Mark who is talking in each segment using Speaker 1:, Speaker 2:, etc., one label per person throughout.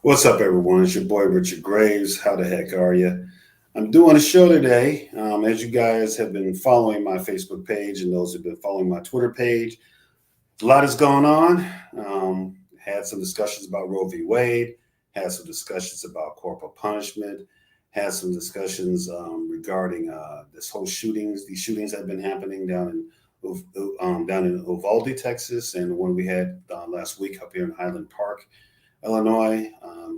Speaker 1: What's up, everyone? It's your boy Richard Graves. How the heck are you? I'm doing a show today. As you guys have been following my Facebook page and those who've been following my Twitter page, a lot is going on. Had some discussions about Roe v. Wade, had some discussions about corporal punishment, had some discussions regarding this whole shootings. These shootings have been happening down in Uvalde, Texas, and the one we had last week up here in Highland Park, Illinois.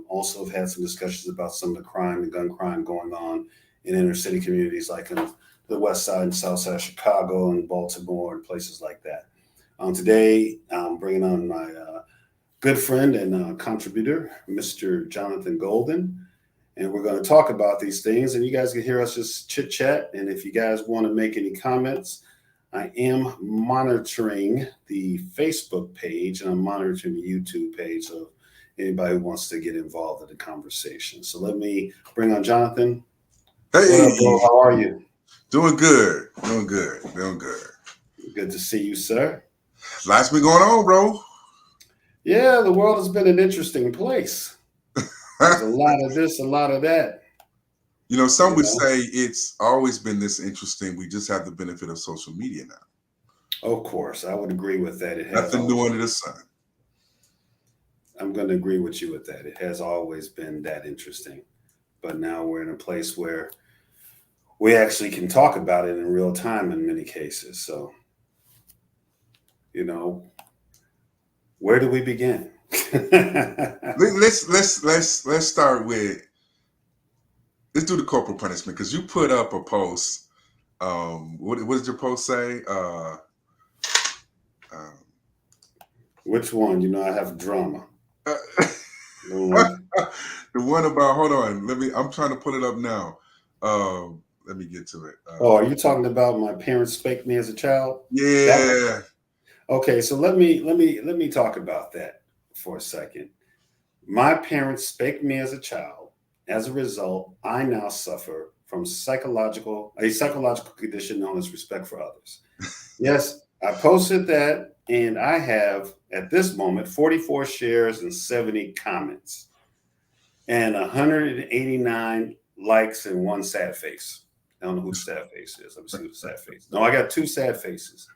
Speaker 1: Also have had some discussions about some of the crime and gun crime going on in inner city communities like in the west side and south side of Chicago and Baltimore and places like that. Today, I'm bringing on my good friend and contributor, Mr. Jonathan Golden, and we're going to talk about these things. And you guys can hear us just chit chat. And if you guys want to make any comments, I am monitoring the Facebook page and I'm monitoring the YouTube page. So anybody who wants to get involved in the conversation. So let me bring on Jonathan.
Speaker 2: Hey,
Speaker 1: what up, bro? How are you?
Speaker 2: Doing good.
Speaker 1: Good to see you, sir.
Speaker 2: Lots been going on, bro.
Speaker 1: Yeah, the world has been an interesting place. There's a lot of this, a lot of that.
Speaker 2: Some would say it's always been this interesting. We just have the benefit of social media now.
Speaker 1: Of course, I would agree with that. It has
Speaker 2: nothing new under the sun.
Speaker 1: I'm going to agree with you with that. It has always been that interesting. But now we're in a place where we actually can talk about it in real time in many cases. So, where do we begin?
Speaker 2: let's start with, let's do the corporal punishment, because you put up a post. What did your post say?
Speaker 1: Which one? I have drama.
Speaker 2: The one about, hold on, I'm trying to pull it up now. Let me get to it.
Speaker 1: Are you talking about my parents spanked me as a child?
Speaker 2: Yeah.
Speaker 1: Okay, so let me talk about that for a second. My parents spanked me as a child. As a result, I now suffer from a psychological condition known as respect for others. Yes, I posted that, and I have, at this moment, 44 shares and 70 comments, and 189 likes and one sad face. I don't know who the sad face is. Let me see who the sad face. No, I got two sad faces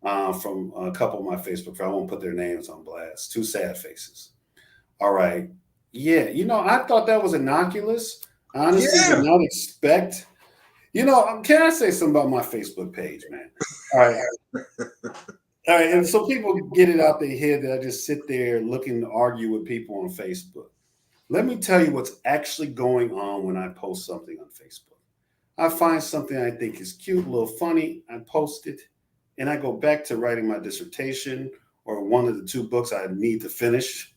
Speaker 1: from a couple of my Facebook friends. I won't put their names on blast. Two sad faces. All right. Yeah, I thought that was innocuous. Honestly, did not expect. Can I say something about my Facebook page, man? All right. And so people get it out their head that I just sit there looking to argue with people on Facebook. Let me tell you what's actually going on when I post something on Facebook. I find something I think is cute, a little funny. I post it, and I go back to writing my dissertation or one of the two books I need to finish,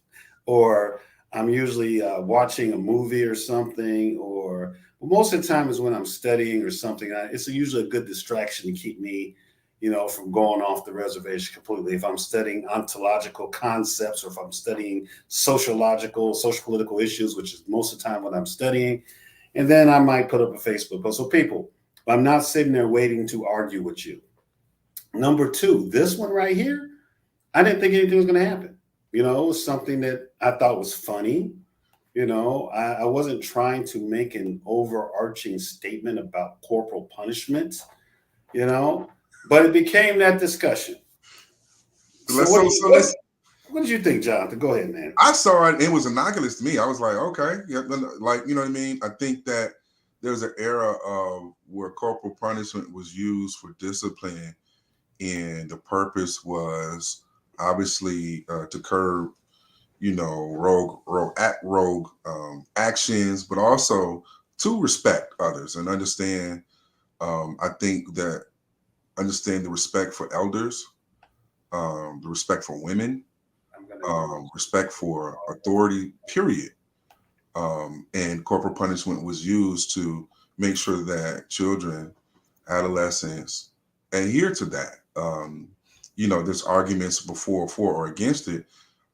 Speaker 1: or I'm usually watching a movie or something, or most of the time is when I'm studying or something. It's usually a good distraction to keep me, from going off the reservation completely. If I'm studying ontological concepts or if I'm studying social political issues, which is most of the time what I'm studying, and then I might put up a Facebook post. So people, I'm not sitting there waiting to argue with you. Number two, this one right here, I didn't think anything was going to happen. It was something that I thought was funny. I wasn't trying to make an overarching statement about corporal punishment, but it became that discussion. So what did you think, Jonathan? Go ahead, man.
Speaker 2: I saw it. It was innocuous to me. I was like, okay. Yeah, like, you know what I mean? I think that there's an era of where corporal punishment was used for discipline, and the purpose was obviously to curb, rogue actions, but also to respect others and understand. I think that understand the respect for elders, the respect for women, respect for authority, period. And corporal punishment was used to make sure that children, adolescents adhere to that. There's arguments before, for, or against it.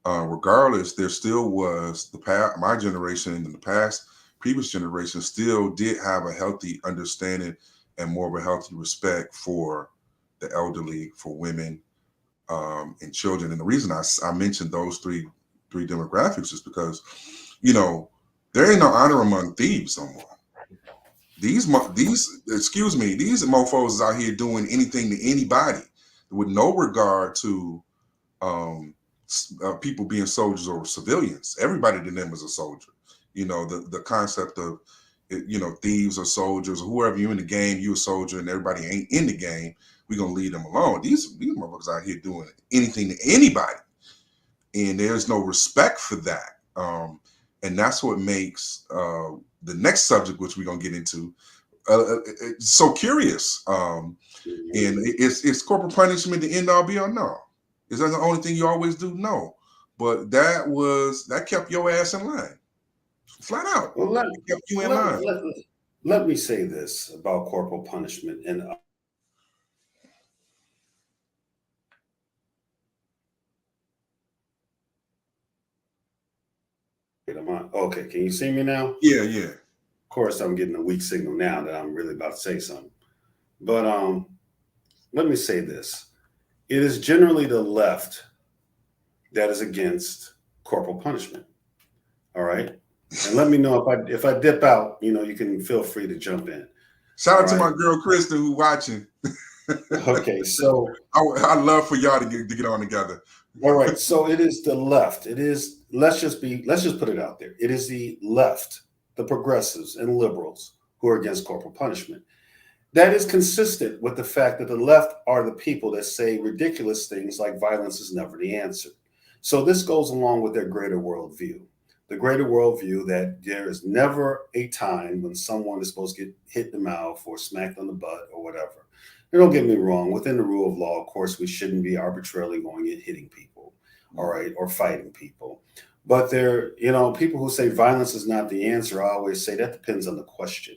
Speaker 2: Regardless, there still was my generation and the past, previous generation still did have a healthy understanding and more of a healthy respect for the elderly, for women, and children. And the reason I mentioned those three demographics is because, You know, there ain't no honor among thieves no more. These excuse me, these mofos is out here doing anything to anybody with no regard to um, people being soldiers or civilians. Everybody to them is a soldier. You know, the concept of, you know, thieves or soldiers or whoever you in the game, you a soldier, and everybody ain't in the game. We gonna leave them alone. These motherfuckers out here doing anything to anybody, and there's no respect for that. And that's what makes the next subject, which we're gonna get into, so curious. And it's corporal punishment the end all be all? No. Is that the only thing you always do? No. But that kept your ass in line. Flat out.
Speaker 1: Well,
Speaker 2: It kept you in
Speaker 1: let,
Speaker 2: line.
Speaker 1: let, let me say this about corporal punishment. And okay, can you see me now?
Speaker 2: Yeah, yeah.
Speaker 1: Of course, I'm getting a weak signal now that I'm really about to say something. But let me say this. It is generally the left that is against corporal punishment. All right. And let me know if I dip out, you can feel free to jump in.
Speaker 2: Shout
Speaker 1: All
Speaker 2: out to
Speaker 1: right.
Speaker 2: my girl Kristen who watching.
Speaker 1: Okay, so
Speaker 2: I love for y'all to get on together.
Speaker 1: all right, so it is the left. It is let's just put it out there. It is the left, the progressives and liberals who are against corporal punishment. That is consistent with the fact that the left are the people that say ridiculous things like violence is never the answer. So this goes along with their greater worldview. The greater worldview that there is never a time when someone is supposed to get hit in the mouth or smacked on the butt or whatever. And don't get me wrong, within the rule of law, of course, we shouldn't be arbitrarily going and hitting people, all right, or fighting people. But people who say violence is not the answer, I always say that depends on the question.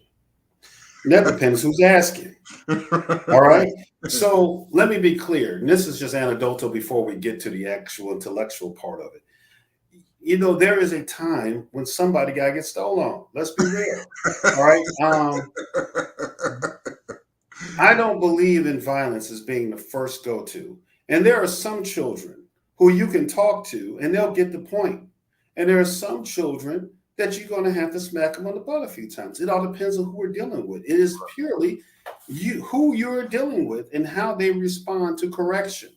Speaker 1: And that depends who's asking. All right. So let me be clear. And this is just anecdotal before we get to the actual intellectual part of it. There is a time when somebody got to get stolen on. Let's be real. All right. I don't believe in violence as being the first go to. And there are some children who you can talk to and they'll get the point. And there are some children that you're going to have to smack them on the butt a few times. It all depends on who we're dealing with. It is purely who you're dealing with and how they respond to correction.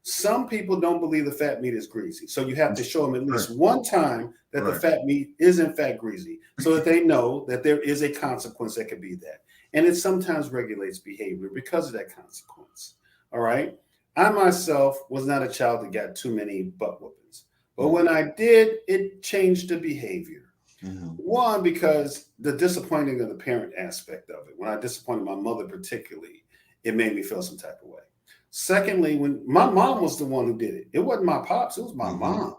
Speaker 1: Some people don't believe the fat meat is greasy. So you have to show them at least one time that the fat meat is in fact greasy so that they know that there is a consequence that could be that. And it sometimes regulates behavior because of that consequence. All right. I myself was not a child that got too many butt whoopings. But when I did, it changed the behavior. Mm-hmm. One, because the disappointing of the parent aspect of it. When I disappointed my mother particularly, it made me feel some type of way. Secondly, when my mom was the one who did it, it wasn't my pops, it was my mom.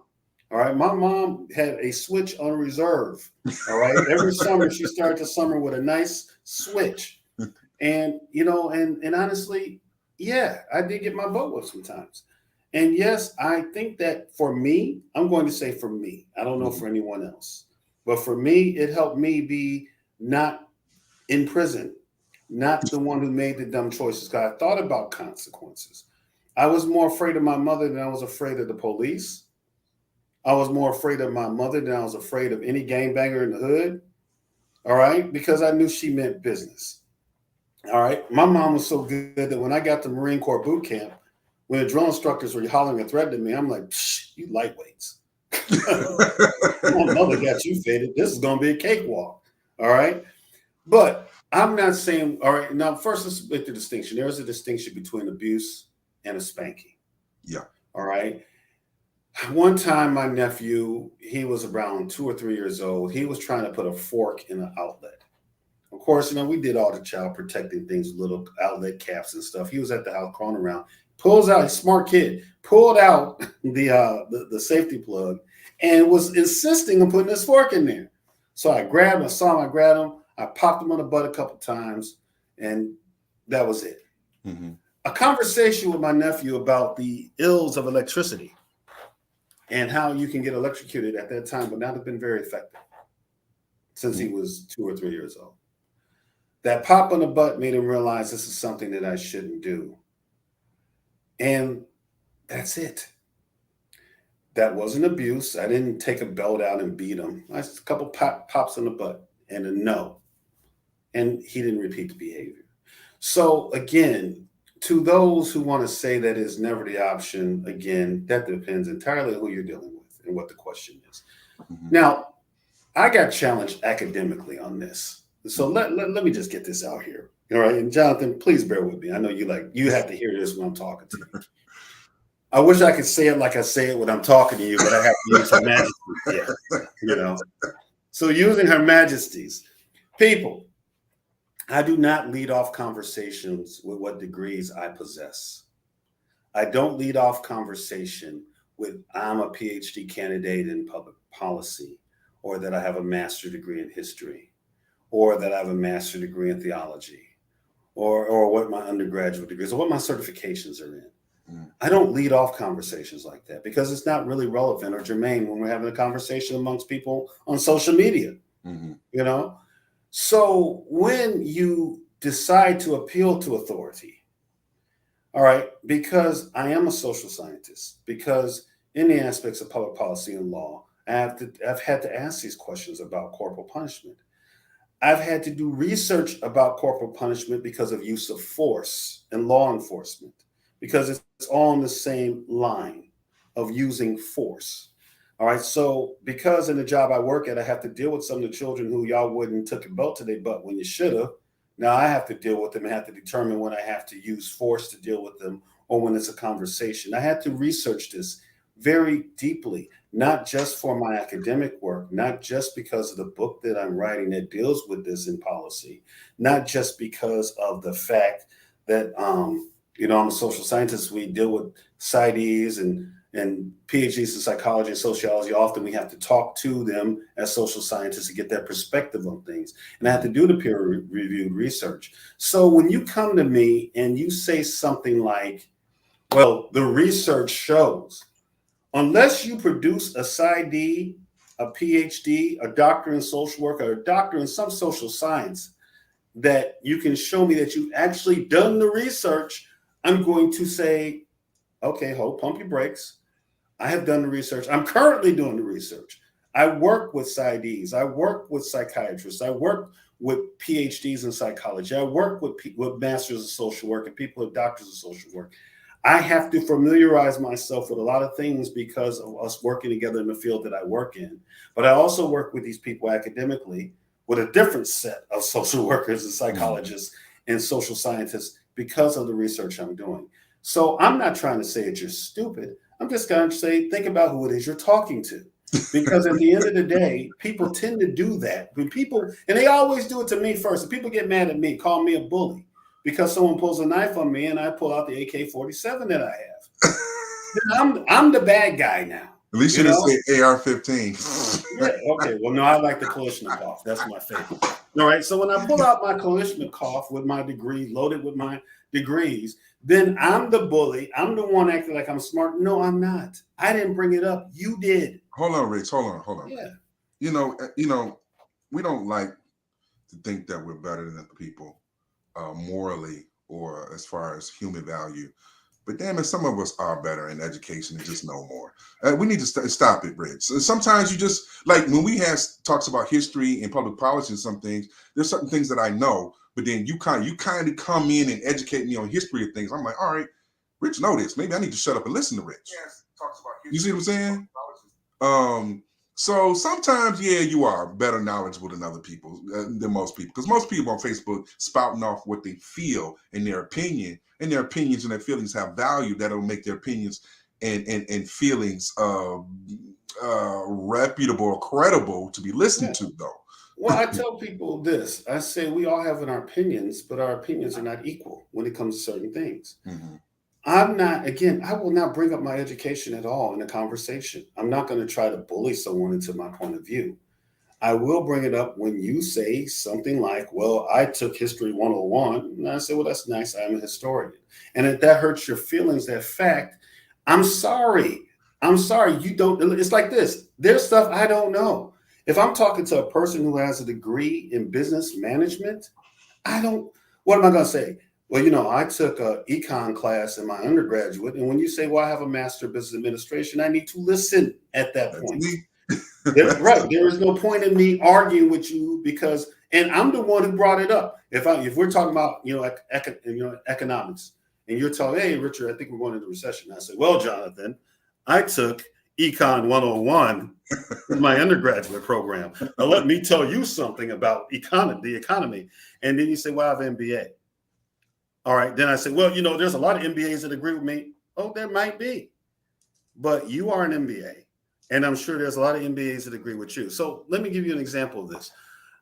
Speaker 1: All right. My mom had a switch on reserve. All right. Every summer she started the summer with a nice switch. And, and honestly, yeah, I did get my butt whooped sometimes. And yes, I think that for me, I'm going to say for me, I don't know for anyone else, but for me, it helped me be not in prison, not the one who made the dumb choices. Because I thought about consequences. I was more afraid of my mother than I was afraid of the police. I was more afraid of my mother than I was afraid of any gangbanger in the hood. All right. Because I knew she meant business. All right. My mom was so good that when I got to Marine Corps boot camp, when the drill instructors were hollering and threatening me, I'm like, you lightweights. My mother got you faded. This is going to be a cakewalk. All right. But I'm not saying, all right, now first let's make the distinction. There is a distinction between abuse and a spanking.
Speaker 2: Yeah.
Speaker 1: All right. One time my nephew, he was around 2 or 3 years old. He was trying to put a fork in an outlet. Of course, we did all the child protecting things, little outlet caps and stuff. He was at the house crawling around, pulls out, a smart kid, pulled out the safety plug and was insisting on putting his fork in there. So I grabbed him, I popped him on the butt a couple times, and that was it. Mm-hmm. A conversation with my nephew about the ills of electricity and how you can get electrocuted at that time would not have been very effective since he was 2 or 3 years old. That pop on the butt made him realize this is something that I shouldn't do. And that's it. That wasn't abuse. I didn't take a belt out and beat him. I just a couple pops in the butt and a no. And he didn't repeat the behavior. So again, to those who want to say that is never the option, again, that depends entirely on who you're dealing with and what the question is.
Speaker 2: Mm-hmm.
Speaker 1: Now, I got challenged academically on this. So let me just get this out here. All right. And Jonathan, please bear with me. I know you have to hear this when I'm talking to you. I wish I could say it like I say it when I'm talking to you, but I have to use Her Majesty. Yeah. So using Her Majesty's people, I do not lead off conversations with what degrees I possess. I don't lead off conversation with I'm a PhD candidate in public policy, or that I have a master's degree in history, or that I have a master's degree in theology, or what my undergraduate degrees, or what my certifications are in. I don't lead off conversations like that because it's not really relevant or germane when we're having a conversation amongst people on social media, So when you decide to appeal to authority, all right, because I am a social scientist, because in the aspects of public policy and law, I've had to ask these questions about corporal punishment. I've had to do research about corporal punishment because of use of force and law enforcement, because it's all on the same line of using force. All right. So because in the job I work at, I have to deal with some of the children who y'all wouldn't took a belt to their butt when you should have. Now I have to deal with them and have to determine when I have to use force to deal with them or when it's a conversation. I had to research this very deeply, not just for my academic work, not just because of the book that I'm writing that deals with this in policy, not just because of the fact that, I'm a social scientist. We deal with PsyDs and PhDs in psychology and sociology. Often we have to talk to them as social scientists to get their perspective on things. And I have to do the peer-reviewed research. So when you come to me and you say something like, well, the research shows, unless you produce a PsyD, a PhD, a doctor in social work, or a doctor in some social science, that you can show me that you've actually done the research, I'm going to say, okay, pump your brakes. I have done the research. I'm currently doing the research. I work with PsyDs. I work with psychiatrists. I work with PhDs in psychology. I work with masters of social work and people with doctors of social work. I have to familiarize myself with a lot of things because of us working together in the field that I work in. But I also work with these people academically with a different set of social workers and psychologists and social scientists because of the research I'm doing. So I'm not trying to say that you're stupid. I'm just going to say, think about who it is you're talking to. Because at the end of the day, people tend to do that. When people, and they always do it to me first. If people get mad at me, call me a bully because someone pulls a knife on me and I pull out the AK-47 that I have. I'm the bad guy now.
Speaker 2: At least you didn't say AR-15.
Speaker 1: Yeah, okay. Well, no, I like the Kalashnikov. That's my favorite. All right. So when I pull out my Kalashnikov with my degree, loaded with my degrees, then I'm the bully. I'm the one acting like I'm smart. No, I'm not. I didn't bring it up. You did.
Speaker 2: Hold on, Rich. Hold on.
Speaker 1: Yeah.
Speaker 2: You know, we don't like to think that we're better than the people morally or as far as human value. But damn it, some of us are better in education and just know more. We need to stop it, Rich. So sometimes you just, like when we have talks about history and public policy and some things, there's certain things that I know, but then you kind of come in and educate me on history of things. I'm like, all right, Rich know this. Maybe I need to shut up and listen to Rich.
Speaker 3: Yes, talks about history.
Speaker 2: You see what I'm saying? So sometimes, yeah, you are better knowledgeable than other people, than most people. Because most people on Facebook spouting off what they feel and their opinion, and their opinions and their feelings have value that'll make their opinions and feelings reputable or credible to be listened to, though.
Speaker 1: Well, I tell people this. I say we all have our opinions, but our opinions are not equal when it comes to certain things.
Speaker 2: Mm-hmm.
Speaker 1: I will not bring up my education at all in a conversation. I'm not going to try to bully someone into my point of view. I will bring it up when you say something like, well, I took history 101. And I say, well, that's nice. I'm a historian. And if that hurts your feelings, that fact, I'm sorry. You don't. It's like this. There's stuff I don't know. If I'm talking to a person who has a degree in business management, what am I going to say? Well, I took a econ class in my undergraduate, and when you say, "Well, I have a master of business administration," I need to listen at that
Speaker 2: That's
Speaker 1: point.
Speaker 2: me.
Speaker 1: Right. There is no point in me arguing with you because, and I'm the one who brought it up. If we're talking about economics, and you're telling, "Hey, Richard, I think we're going into recession," I say, "Well, Jonathan, I took Econ 101 in my undergraduate program. Now let me tell you something about the economy." And then you say, "Well, I have an MBA." All right. Then I say, "Well, there's a lot of MBAs that agree with me." Oh, there might be, but you are an MBA. And I'm sure there's a lot of MBAs that agree with you. So let me give you an example of this.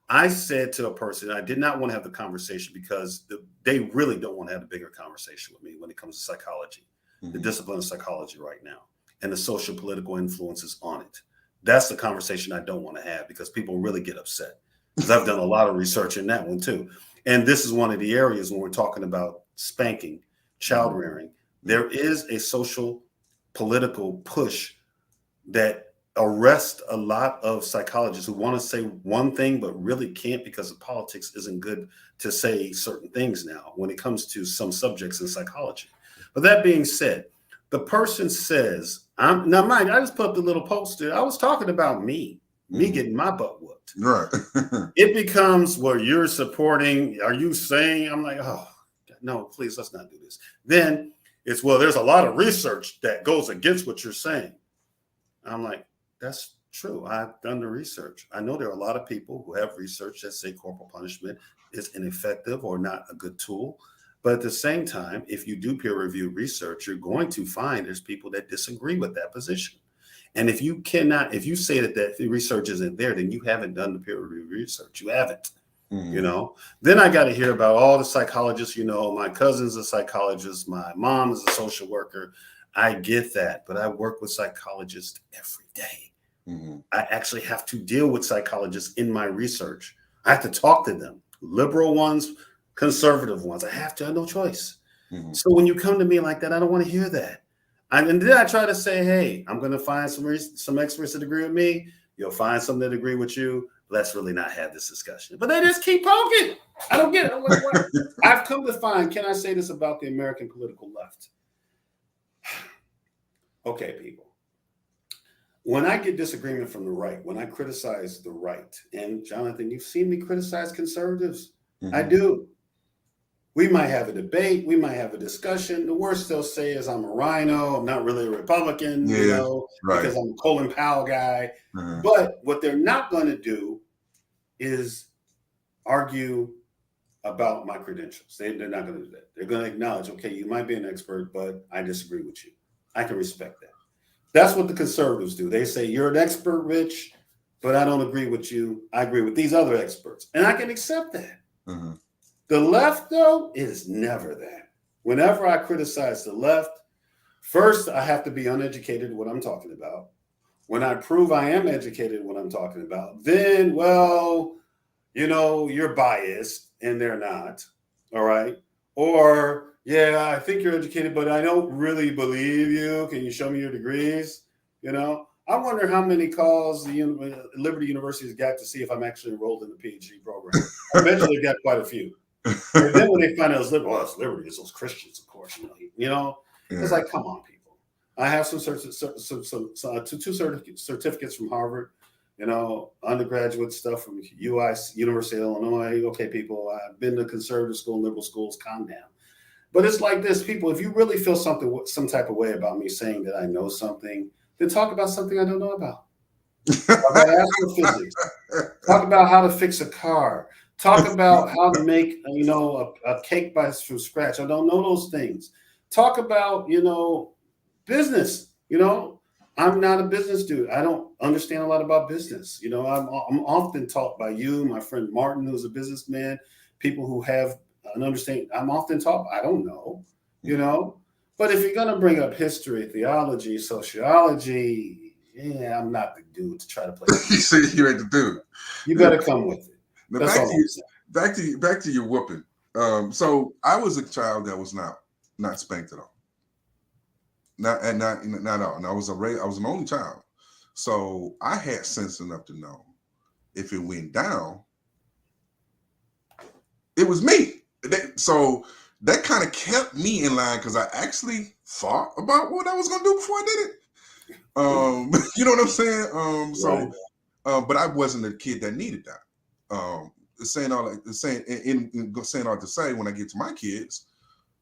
Speaker 1: I said to a person, I did not want to have the conversation because they really don't want to have a bigger conversation with me when it comes to psychology, the discipline of psychology right now, and the social political influences on it. That's the conversation I don't want to have because people really get upset. Because I've done a lot of research in that one too. And this is one of the areas when we're talking about spanking, child rearing, there is a social political push that arrest a lot of psychologists who want to say one thing but really can't because the politics isn't good to say certain things now when it comes to some subjects in psychology. But that being said, the person says, now mind, I just put up the little poster. I was talking about me getting my butt whooped.
Speaker 2: Right.
Speaker 1: It becomes, well, you're supporting, are you saying, I'm like, oh, no, please, let's not do this. Then it's, well, there's a lot of research that goes against what you're saying. I'm like, that's true. I've done the research. I know there are a lot of people who have research that say corporal punishment is ineffective or not a good tool. But at the same time, if you do peer reviewed research, you're going to find there's people that disagree with that position. And if you say that research isn't there, then you haven't done the peer reviewed research. You haven't. Then I got to hear about all the psychologists. My cousin's a psychologist. My mom is a social worker. I get that, but I work with psychologists every day. I actually have to deal with psychologists in my research. I have to talk to them, liberal ones, conservative ones. I have no choice. So when you come to me like that, I don't want to hear that. And then I try to say, hey, I'm going to find some experts that agree with me. You'll find some that agree with you. Let's really not have this discussion. But they just keep poking. I don't get it. I'm like, what? I've come to find, can I say this about the American political left? Okay, people. When I get disagreement from the right, when I criticize the right, and Jonathan, you've seen me criticize conservatives. I do. We might have a debate. We might have a discussion. The worst they'll say is I'm a rhino. I'm not really a Republican, because I'm a Colin Powell guy. But what they're not going to do is argue about my credentials. They're not going to do that. They're going to acknowledge, okay, you might be an expert, but I disagree with you. I can respect that. That's what the conservatives do. They say, you're an expert, Rich, but I don't agree with you. I agree with these other experts. And I can accept that. The left, though, is never that. Whenever I criticize the left, first, I have to be uneducated in what I'm talking about. When I prove I am educated in what I'm talking about, then, well, you're biased and they're not. All right. Or, yeah, I think you're educated, but I don't really believe you. Can you show me your degrees? I wonder how many calls the Liberty University has got to see if I'm actually enrolled in the PhD program. I bet you they've got quite a few. And then when they find out it's Liberty, it's Liberty, it's those Christians, of course. It's like, come on, people. I have two certificates from Harvard. Undergraduate stuff from University of Illinois. Okay, people, I've been to conservative school and liberal schools. Calm down. But it's like this, people, if you really feel some type of way about me saying that I know something, then talk about something I don't know about. Talk about astrophysics. Talk about how to fix a car. Talk about how to make, a cake from scratch. I don't know those things. Talk about, business. I'm not a business dude. I don't understand a lot about business. I'm often taught by you, my friend Martin, who's a businessman, people who have an understanding. I'm often taught, I don't know, But if you're going to bring up history, theology, sociology, I'm not the dude to try to play.
Speaker 2: You see, you ain't the dude.
Speaker 1: You better come with it.
Speaker 2: Now, back to your whooping. So I was a child that was not spanked at all. Not at all. And I was an only child. So I had sense enough to know if it went down, it was me. So that kind of kept me in line because I actually thought about what I was gonna do before I did it. You know what I'm saying?
Speaker 1: Right.
Speaker 2: But I wasn't a kid that needed that. Saying all that, saying all to say, when I get to my kids,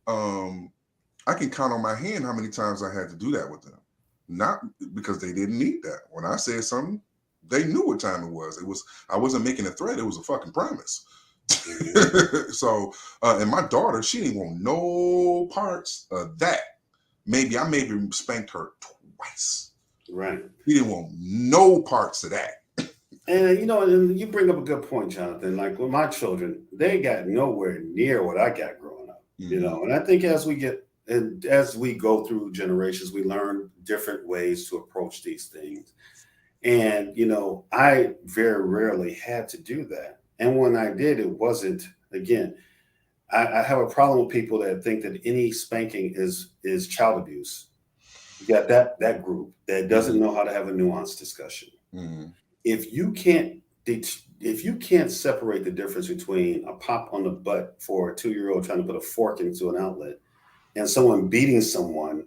Speaker 2: I can count on my hand how many times I had to do that with them. Not because they didn't need that. When I said something, they knew what time it was. I wasn't making a threat. It was a fucking promise. So, and my daughter, she didn't want no parts of that. I maybe spanked her twice.
Speaker 1: Right.
Speaker 2: She didn't want no parts of that.
Speaker 1: And and you bring up a good point, Jonathan. Like with my children, they got nowhere near what I got growing up.
Speaker 2: Mhm.
Speaker 1: And I think as we go through generations, we learn different ways to approach these things. And I very rarely had to do that. And when I did, it wasn't again. I have a problem with people that think that any spanking is child abuse. You got that group that doesn't
Speaker 2: Mhm.
Speaker 1: know how to have a nuanced discussion.
Speaker 2: Mhm.
Speaker 1: If you can't if you can't separate the difference between a pop on the butt for a 2-year-old trying to put a fork into an outlet and someone beating someone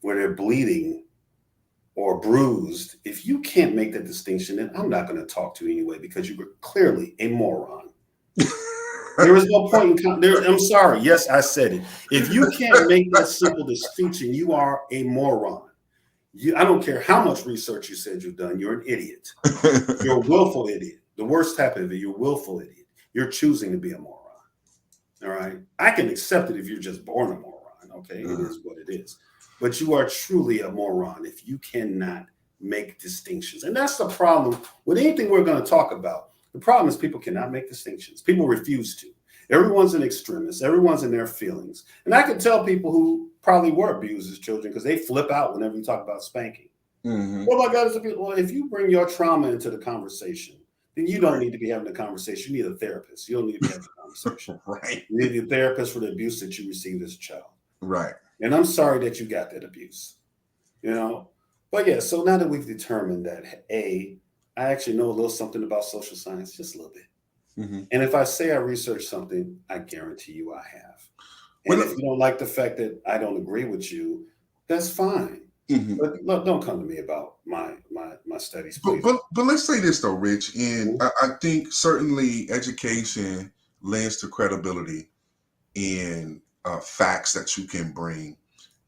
Speaker 1: where they're bleeding or bruised, if you can't make that distinction, then I'm not going to talk to you anyway because you were clearly a moron. There is no point in there. I'm sorry. Yes, I said it. If you can't make that simple distinction, you are a moron. I don't care how much research you said you've done. You're an idiot. You're a willful idiot. The worst type of it. You're a willful idiot. You're choosing to be a moron. All right. I can accept it if you're just born a moron. Okay, it is what it is. But you are truly a moron if you cannot make distinctions, and that's the problem with anything we're going to talk about. The problem is people cannot make distinctions. People refuse to. Everyone's an extremist. Everyone's in their feelings. And I can tell people who probably were abused as children because they flip out whenever you talk about spanking.
Speaker 2: Mhm.
Speaker 1: Oh my God, well, if you bring your trauma into the conversation, then you don't
Speaker 2: Right.
Speaker 1: need to be having a conversation. You need a therapist. You don't need to be having a conversation.
Speaker 2: Right.
Speaker 1: You need a therapist for the abuse that you received as a child.
Speaker 2: Right.
Speaker 1: And I'm sorry that you got that abuse. You know? But yeah, so now that we've determined that I actually know a little something about social science, just a little bit.
Speaker 2: Mhm.
Speaker 1: And if I say I researched something, I guarantee you I have. And if
Speaker 2: Well,
Speaker 1: you don't like the fact that I don't agree with you, that's fine.
Speaker 2: mhm.
Speaker 1: But look, don't come to me about my studies,
Speaker 2: but
Speaker 1: please.
Speaker 2: but but let's say this though, Rich, and
Speaker 1: Mhm.
Speaker 2: I think certainly education lends to credibility in facts that you can bring,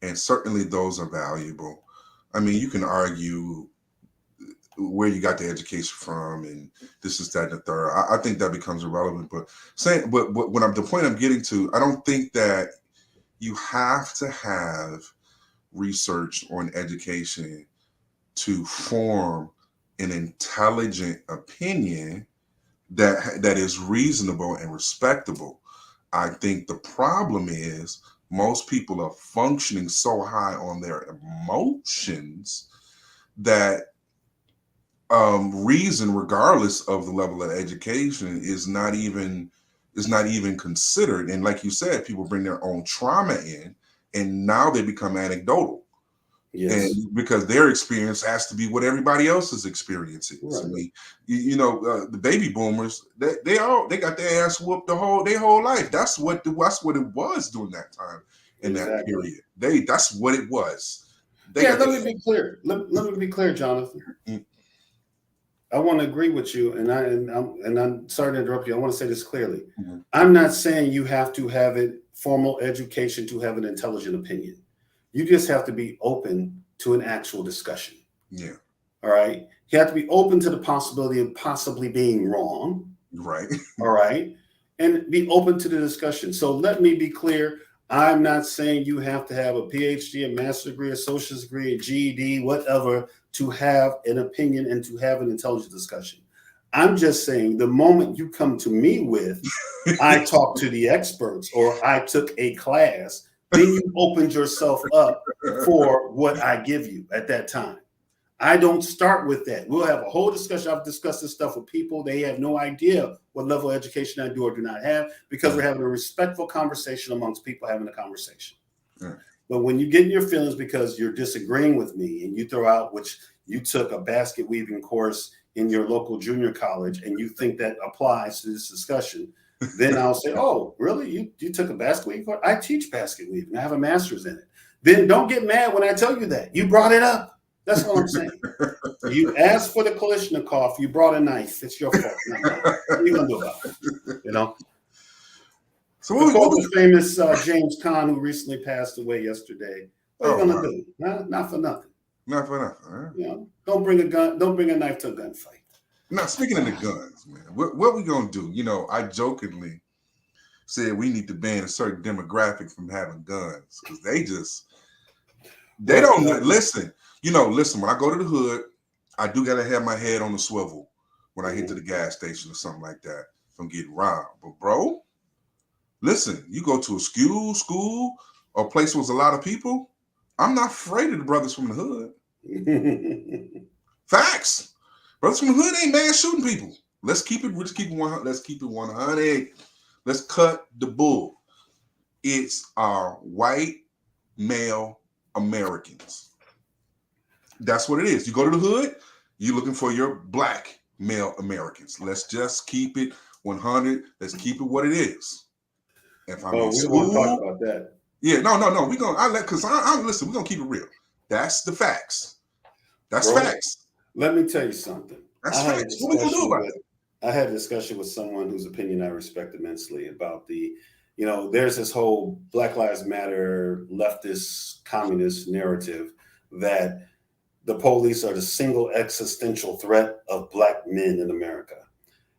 Speaker 2: and certainly those are valuable. I mean, you can argue where you got the education from, and this is that and the third. I think that becomes irrelevant. But when I'm the point I'm getting to, I don't think that you have to have research on education to form an intelligent opinion that is reasonable and respectable. I think the problem is most people are functioning so high on their emotions that reason, regardless of the level of education, is not even considered. And like you said, people bring their own trauma in, and now they become anecdotal, and
Speaker 1: Yes.
Speaker 2: because their experience has to be what everybody else's experience is. I
Speaker 1: Right.
Speaker 2: mean, the baby boomers, they got their ass whooped their whole life. That's what it was during that time, in that
Speaker 1: Exactly.
Speaker 2: period. That's what it was. They
Speaker 1: Yeah,
Speaker 2: got their
Speaker 1: let me be clear. Let me be clear, Jonathan.
Speaker 2: Mm,
Speaker 1: I want to agree with you, and I'm sorry to interrupt you. I want to say this clearly.
Speaker 2: mhm.
Speaker 1: I'm not saying you have to have a formal education to have an intelligent opinion. You just have to be open to an actual discussion.
Speaker 2: Yeah,
Speaker 1: All right. You have to be open to the possibility of possibly being wrong.
Speaker 2: right.
Speaker 1: All right. And be open to the discussion. So let me be clear. I'm not saying you have to have a PhD, a master's degree, a associate's degree, a GED, whatever, to have an opinion and to have an intelligent discussion. I'm just saying the moment you come to me with, I talked to the experts or I took a class, then you opened yourself up for what I give you at that time. I don't start with that. We'll have a whole discussion. I've discussed this stuff with people. They have no idea what level of education I do or do not have because we're having a respectful conversation amongst people having a conversation.
Speaker 2: Yeah.
Speaker 1: But when you get in your feelings because you're disagreeing with me and you throw out, which you took a basket weaving course in your local junior college and you think that applies to this discussion, Then I'll say, oh, really? You took a basket weaving course? I teach basket weaving. I have a master's in it. Then don't get mad when I tell you that. You brought it up. That's all I'm saying. You asked for the Kalashnikov. You brought a knife. It's your fault. What are you going to do about it? You know?
Speaker 2: So
Speaker 1: the famous James Caan, who recently passed away yesterday. What are you going to do? Not for nothing.
Speaker 2: Not for nothing. Huh?
Speaker 1: You know, don't bring a gun. Don't bring a knife to a gunfight.
Speaker 2: Now, speaking of the guns, man, what we gonna do? You know, I jokingly said we need to ban a certain demographic from having guns because they don't listen. You know, listen. When I go to the hood, I do gotta have my head on the swivel when I hit to the gas station or something like that from getting robbed. But bro, listen, you go to a school, or a place with a lot of people. I'm not afraid of the brothers from the hood. Facts. Brothers from the hood ain't bad shooting people. Let's keep it 100. Let's keep it 100. Let's cut the bull. It's our white male Americans. That's what it is. You go to the hood, you're looking for your black male Americans. Let's just keep it 100. Let's keep it what it is. If I'm in school,
Speaker 1: we want to talk about that.
Speaker 2: Yeah, no. We're gonna listen, we're gonna keep it real. That's the facts. That's facts.
Speaker 1: Let me tell you something.
Speaker 2: That's facts. What we gonna do about it?
Speaker 1: I had a discussion with someone whose opinion I respect immensely about there's this whole Black Lives Matter leftist communist narrative that the police are the single existential threat of black men in America.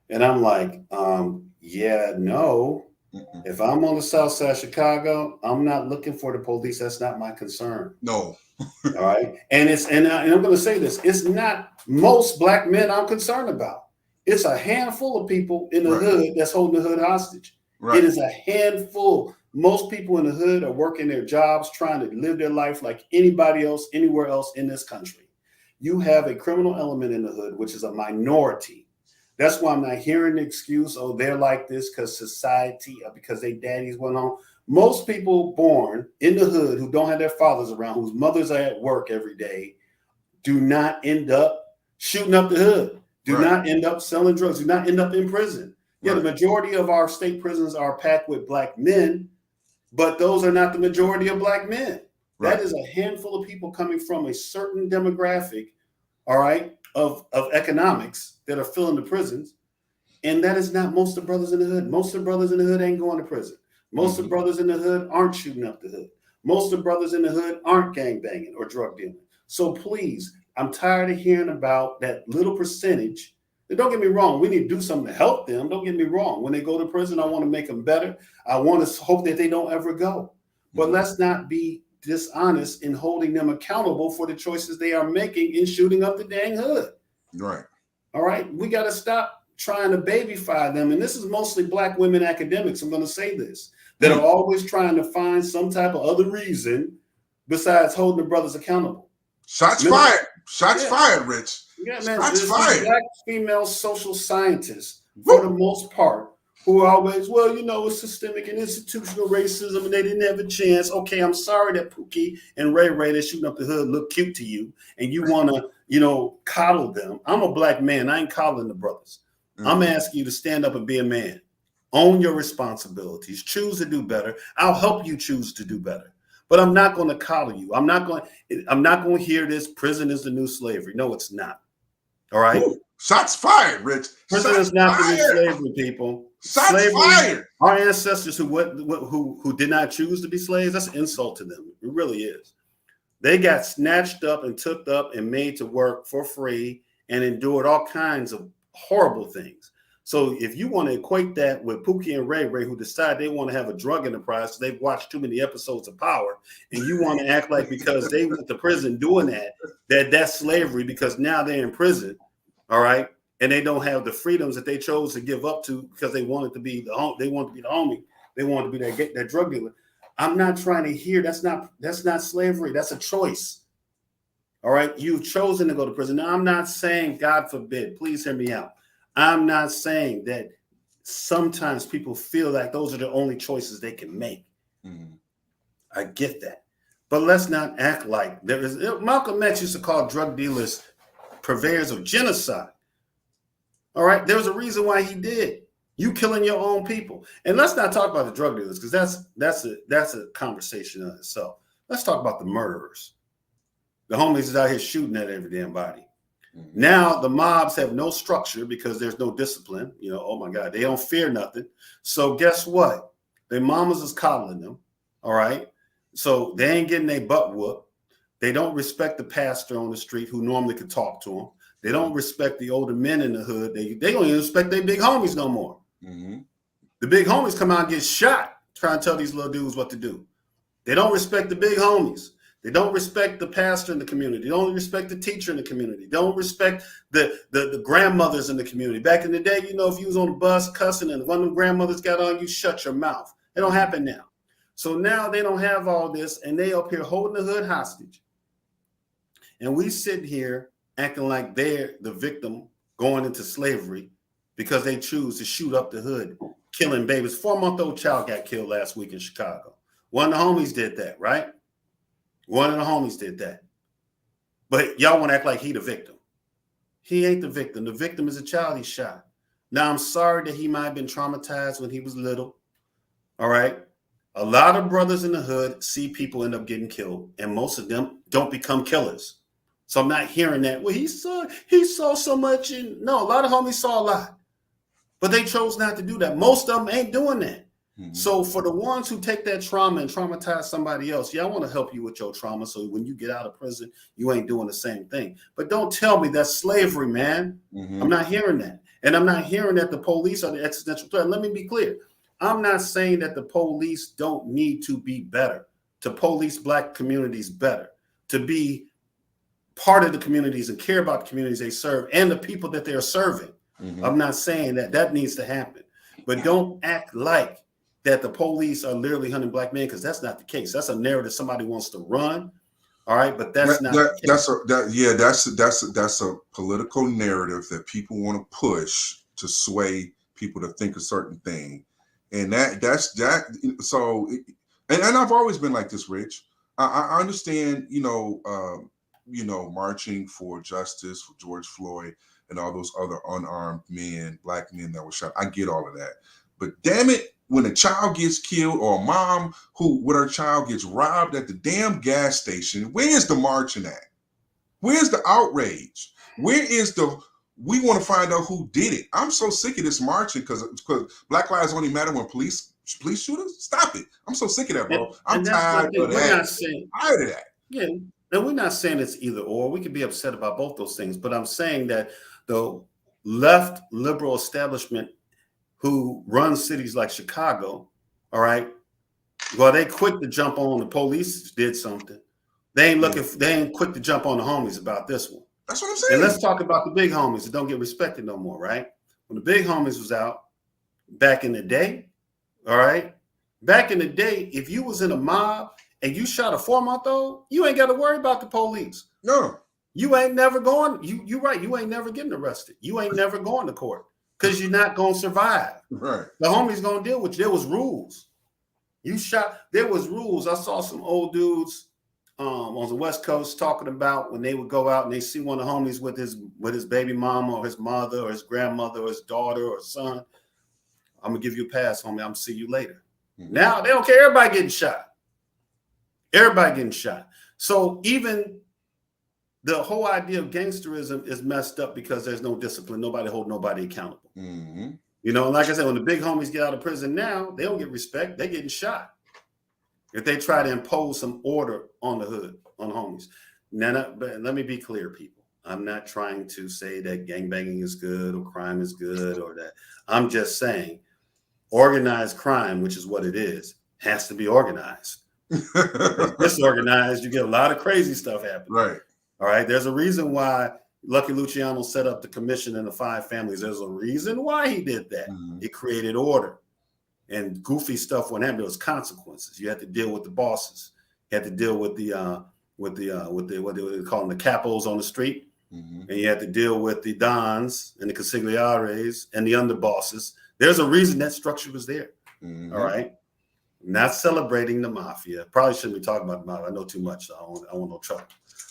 Speaker 1: And I'm like, no. If I'm on the south side of Chicago, I'm not looking for the police. That's not my concern.
Speaker 2: No.
Speaker 1: All right. And I'm going to say this. It's not most black men I'm concerned about. It's a handful of people in the hood that's holding the hood hostage. Right. It is a handful. Most people in the hood are working their jobs, trying to live their life like anybody else, anywhere else in this country. You have a criminal element in the hood, which is a minority. That's why I'm not hearing the excuse, oh, they're like this because society, because their daddies went on. Most people born in the hood who don't have their fathers around, whose mothers are at work every day, do not end up shooting up the hood, do not end up selling drugs, do not end up in prison. Yeah, the majority of our state prisons are packed with black men, but those are not the majority of black men. That is a handful of people coming from a certain demographic, all right, of economics that are filling the prisons. And that is not most of the brothers in the hood. Most of the brothers in the hood ain't going to prison. Most of the brothers in the hood aren't shooting up the hood. Most of the brothers in the hood aren't gang banging or drug dealing. So please, I'm tired of hearing about that little percentage. And don't get me wrong, we need to do something to help them. Don't get me wrong. When they go to prison, I want to make them better. I want to hope that they don't ever go. But let's not be dishonest in holding them accountable for the choices they are making in shooting up the dang hood.
Speaker 2: Right.
Speaker 1: All right. We got to stop trying to babyfy them. And this is mostly black women academics. I'm going to say this, that are always trying to find some type of other reason besides holding the brothers accountable.
Speaker 2: Shots fired. Shots fired, Rich.
Speaker 1: Yeah, man.
Speaker 2: Shots fired.
Speaker 1: Black female social scientists, for the most part, who are always, it's systemic and institutional racism and they didn't have a chance. Okay, I'm sorry that Pookie and Ray Ray, they're shooting up the hood, look cute to you and you want to, coddle them. I'm a black man. I ain't coddling the brothers. I'm asking you to stand up and be a man. Own your responsibilities. Choose to do better. I'll help you choose to do better. But I'm not going to coddle you. I'm not going to hear this. Prison is the new slavery. No, it's not. All right.
Speaker 2: Ooh, shots fired, Rich.
Speaker 1: Prison is not the new slavery, people.
Speaker 2: Shots fired.
Speaker 1: Our ancestors who did not choose to be slaves, that's an insult to them. It really is. They got snatched up and took up and made to work for free and endured all kinds of horrible things. So if you want to equate that with Pookie and Ray Ray, who decide they want to have a drug enterprise because they've watched too many episodes of Power, and you want to act like because they went to prison doing that's slavery because now they're in prison, all right, and they don't have the freedoms that they chose to give up to because they wanted to be the homie, they wanted to be that drug dealer. I'm not trying to hear that's not slavery. That's a choice. All right, you've chosen to go to prison. Now, I'm not saying, God forbid, please hear me out. I'm not saying that sometimes people feel like those are the only choices they can make. Mm-hmm. I get that. But let's not act like there is. Malcolm X used to call drug dealers purveyors of genocide. All right. There was a reason why he did. You killing your own people. And let's not talk about the drug dealers, because that's a conversation in itself. Let's talk about the murderers. The homies is out here shooting at every damn body. Mm-hmm. Now the mobs have no structure because there's no discipline. You know, oh my God, they don't fear nothing. So guess what? Their mamas is coddling them. All right. So they ain't getting their butt whooped. They don't respect the pastor on the street who normally could talk to them. They don't respect the older men in the hood. They don't even respect their big homies no more. Mm-hmm. The big homies come out and get shot trying to tell these little dudes what to do. They don't respect the big homies. They don't respect the pastor in the community. They don't respect the teacher in the community. They don't respect the grandmothers in the community. Back in the day, you know, if you was on the bus cussing and one of them grandmothers got on you, shut your mouth. It don't happen now. So now they don't have all this, and they up here holding the hood hostage. And we sit here acting like they're the victim going into slavery because they choose to shoot up the hood, killing babies. 4-month-old child got killed last week in Chicago. One of the homies did that, right? One of the homies did that. But y'all want to act like he the victim. He ain't the victim. The victim is a child he shot. Now, I'm sorry that he might have been traumatized when he was little. All right? A lot of brothers in the hood see people end up getting killed, and most of them don't become killers. So I'm not hearing that. Well, he saw so much. No, a lot of homies saw a lot, but they chose not to do that. Most of them ain't doing that. Mm-hmm. So for the ones who take that trauma and traumatize somebody else, yeah, I want to help you with your trauma. So when you get out of prison, you ain't doing the same thing. But don't tell me that's slavery, man. Mm-hmm. I'm not hearing that. And I'm not hearing that the police are the existential threat. Let me be clear. I'm not saying that the police don't need to be better, to police Black communities better, to be part of the communities and care about the communities they serve and the people that they're serving. Mm-hmm. I'm not saying that needs to happen, but don't act like that the police are literally hunting Black men, because that's not the case. That's a narrative somebody wants to run. All right, but that's not the case.
Speaker 2: That's a political narrative that people want to push to sway people to think a certain thing. And that's that. So, and I've always been like this, Rich. I understand, marching for justice for George Floyd and all those other unarmed men, Black men that were shot. I get all of that. But damn it, when a child gets killed or a mom who with her child gets robbed at the damn gas station, where's the marching at? Where's the outrage? Where is we want to find out who did it? I'm so sick of this marching because Black lives only matter when police shooters. Stop it. I'm so sick of that, bro. I'm tired of that. Tired of that.
Speaker 1: Yeah. And we're not saying it's either or. We could be upset about both those things. But I'm saying that the left liberal establishment who runs cities like Chicago, all right, well, they quick to jump on the police did something. They ain't quick to jump on the homies about this one.
Speaker 2: That's what I'm saying.
Speaker 1: And let's talk about the big homies that don't get respected no more, right? When the big homies was out back in the day, all right, back in the day, if you was in a mob and you shot a 4-month-old, you ain't got to worry about the police.
Speaker 2: No.
Speaker 1: You ain't never going. You're right. You ain't never getting arrested. You ain't never going to court because you're not going to survive.
Speaker 2: Right.
Speaker 1: The homies going to deal with you. There was rules. There was rules. I saw some old dudes on the West Coast talking about when they would go out and they see one of the homies with his baby mama or his mother or his grandmother or his daughter or son. I'm going to give you a pass, homie. I'm going to see you later. Mm-hmm. Now they don't care. Everybody getting shot. Everybody getting shot. So even the whole idea of gangsterism is messed up because there's no discipline. Nobody hold nobody accountable. Mm-hmm. You know, like I said, when the big homies get out of prison now, they don't get respect. They're getting shot if they try to impose some order on the hood, on homies. Now, but let me be clear, people. I'm not trying to say that gangbanging is good or crime is good or that. I'm just saying organized crime, which is what it is, has to be organized. If it's disorganized, you get a lot of crazy stuff happening.
Speaker 2: Right.
Speaker 1: All right. There's a reason why Lucky Luciano set up the commission and the 5 families. There's a reason why he did that. Mm-hmm. It created order, and goofy stuff wouldn't happen. There was consequences. You had to deal with the bosses. You had to deal with what they call them, the capos on the street. Mm-hmm. And you had to deal with the dons and the consigliares and the underbosses. There's a reason that structure was there. Mm-hmm. All right. Not celebrating the mafia. Probably shouldn't be talking about the mafia. I know too much. So I want no trouble.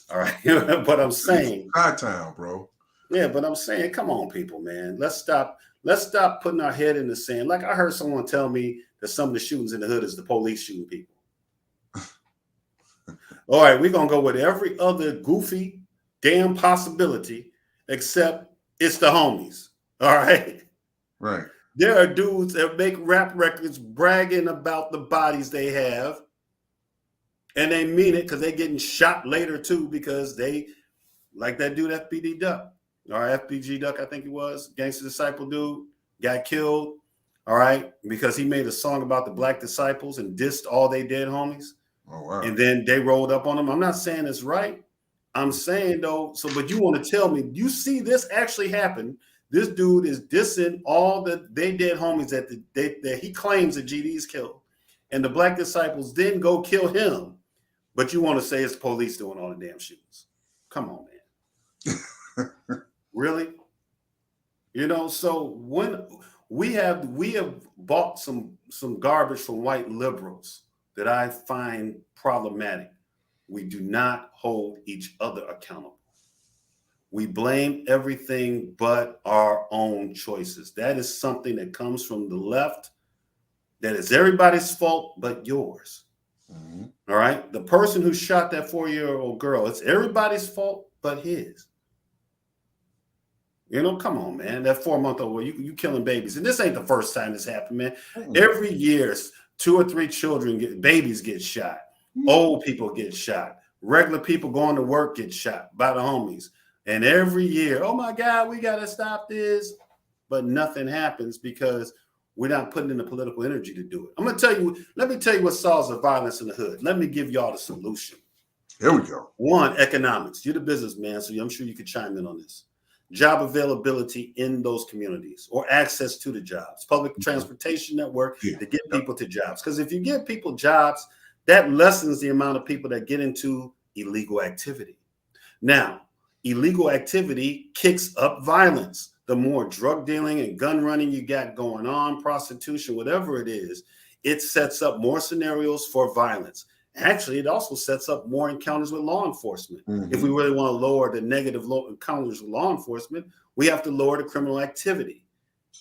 Speaker 1: All right. But I'm saying
Speaker 2: high town, bro.
Speaker 1: Yeah, but I'm saying, come on, people, man. Let's stop Let's stop putting our head in the sand. Like I heard someone tell me that some of the shootings in the hood is the police shooting people. All right, we're going to go with every other goofy damn possibility except it's the homies. All right.
Speaker 2: Right.
Speaker 1: There are dudes that make rap records bragging about the bodies they have. And they mean it because they're getting shot later too, because they, like that dude FPD Duck, or FPG Duck, I think it was, Gangster Disciple dude, got killed, all right, because he made a song about the black disciples and dissed all they dead homies.
Speaker 2: Oh, wow.
Speaker 1: And then they rolled up on him. I'm not saying it's right. I'm saying though, but you want to tell me, you see this actually happen. This dude is dissing all the they dead homies that he claims that GD's killed. And the black disciples didn't go kill him. But you want to say it's the police doing all the damn shootings. Come on, man. Really? You know, so when we have bought some garbage from white liberals that I find problematic. We do not hold each other accountable. We blame everything but our own choices. That is something that comes from the left. That is everybody's fault but yours. Mm-hmm. All right. The person who shot that 4-year-old girl, it's everybody's fault but his. You know, come on, man. That 4-month-old, you killing babies. And this ain't the first time this happened, man. Mm-hmm. Every year, 2 or 3 babies get shot. Mm-hmm. Old people get shot. Regular people going to work get shot by the homies. And every year, oh my God, we got to stop this. But nothing happens because we're not putting in the political energy to do it. Let me tell you what solves the violence in the hood. Let me give y'all the solution.
Speaker 2: Here we go.
Speaker 1: 1, economics. You're the businessman, so I'm sure you could chime in on this. Job availability in those communities or access to the jobs, public transportation network to get people to jobs. Because if you give people jobs, that lessens the amount of people that get into illegal activity. Now, illegal activity kicks up violence. The more drug dealing and gun running you got going on, prostitution, whatever it is, it sets up more scenarios for violence. Actually, it also sets up more encounters with law enforcement. Mm-hmm. If we really want to lower the negative encounters with law enforcement, we have to lower the criminal activity.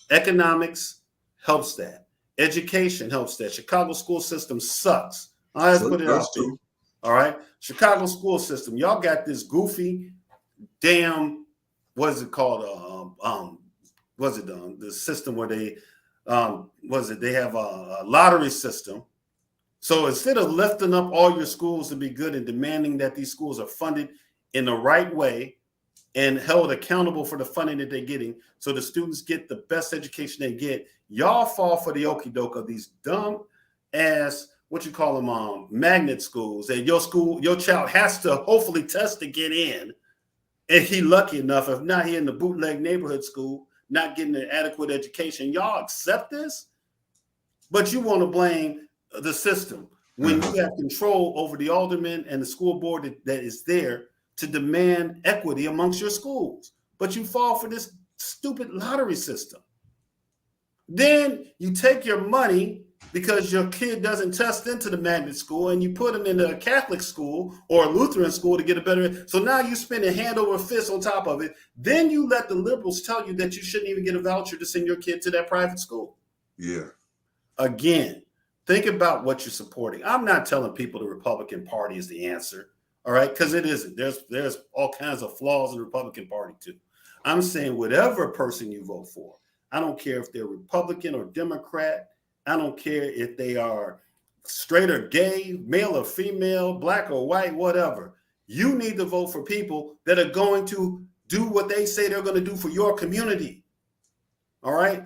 Speaker 1: Economics helps that. Education helps that. Chicago school system sucks. Let's put it out there. All right. Chicago school system. Y'all got this goofy damn, what is it called? The system where they they have a lottery system. So instead of lifting up all your schools to be good and demanding that these schools are funded in the right way and held accountable for the funding that they're getting, so the students get the best education they get, y'all fall for the okie doke of these dumb ass, what you call them, magnet schools. And your child has to hopefully test to get in. And he lucky enough, if not, he in the bootleg neighborhood school, not getting an adequate education. Y'all accept this, but you want to blame the system when you have control over the alderman and the school board that is there to demand equity amongst your schools. But you fall for this stupid lottery system. Then you take your money because your kid doesn't test into the magnet school and you put him into a Catholic school or a Lutheran school to get a better. So now you spend a hand over fist on top of it. Then you let the liberals tell you that you shouldn't even get a voucher to send your kid to that private school.
Speaker 2: Yeah.
Speaker 1: Again, think about what you're supporting. I'm not telling people the Republican Party is the answer, all right? Because it isn't. There's all kinds of flaws in the Republican Party too. I'm saying whatever person you vote for, I don't care if they're Republican or Democrat. I don't care if they are straight or gay, male or female, black or white, whatever. You need to vote for people that are going to do what they say they're going to do for your community. All right?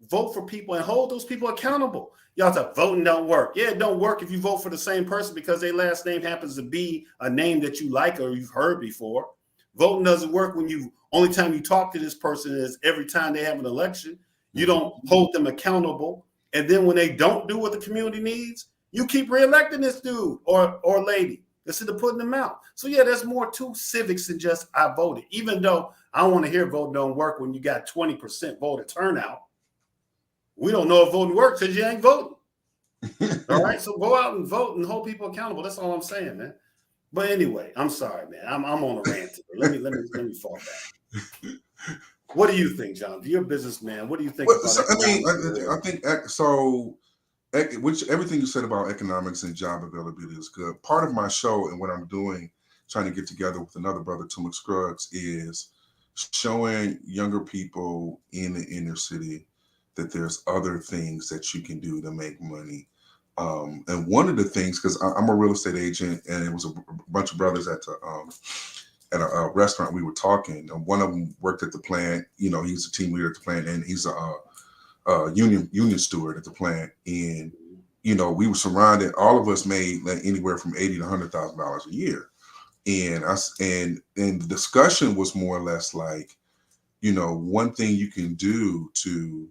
Speaker 1: Vote for people and hold those people accountable. Y'all thought voting don't work. Yeah, it don't work if you vote for the same person because their last name happens to be a name that you like or you've heard before. Voting doesn't work when only time you talk to this person is every time they have an election. You don't hold them accountable. And then when they don't do what the community needs, you keep reelecting this dude or lady instead of putting them out. So yeah, there's more to civics than just I voted, even though I don't want to hear voting don't work when you got 20% voter turnout. We don't know if voting works because you ain't voting. All right, so go out and vote and hold people accountable. That's all I'm saying, man. But anyway, I'm sorry, man. I'm on a rant. Let me fall back. What do you think, John? You're a businessman. What do you think
Speaker 2: Well,
Speaker 1: about
Speaker 2: so, I mean,
Speaker 1: economics in the
Speaker 2: I
Speaker 1: world?
Speaker 2: think so. Which everything you said about economics and job availability is good. Part of my show and what I'm doing, trying to get together with another brother, Tumak Scruggs, is showing younger people in the inner city that there's other things that you can do to make money. And one of the things, because I'm a real estate agent, and it was a bunch of brothers at a restaurant. We were talking, and one of them worked at the plant. You know, he's a team leader at the plant, and he's a union steward at the plant. And you know, we were surrounded. All of us made like anywhere from $80,000 to $100,000 a year. And the discussion was more or less like, you know, one thing you can do to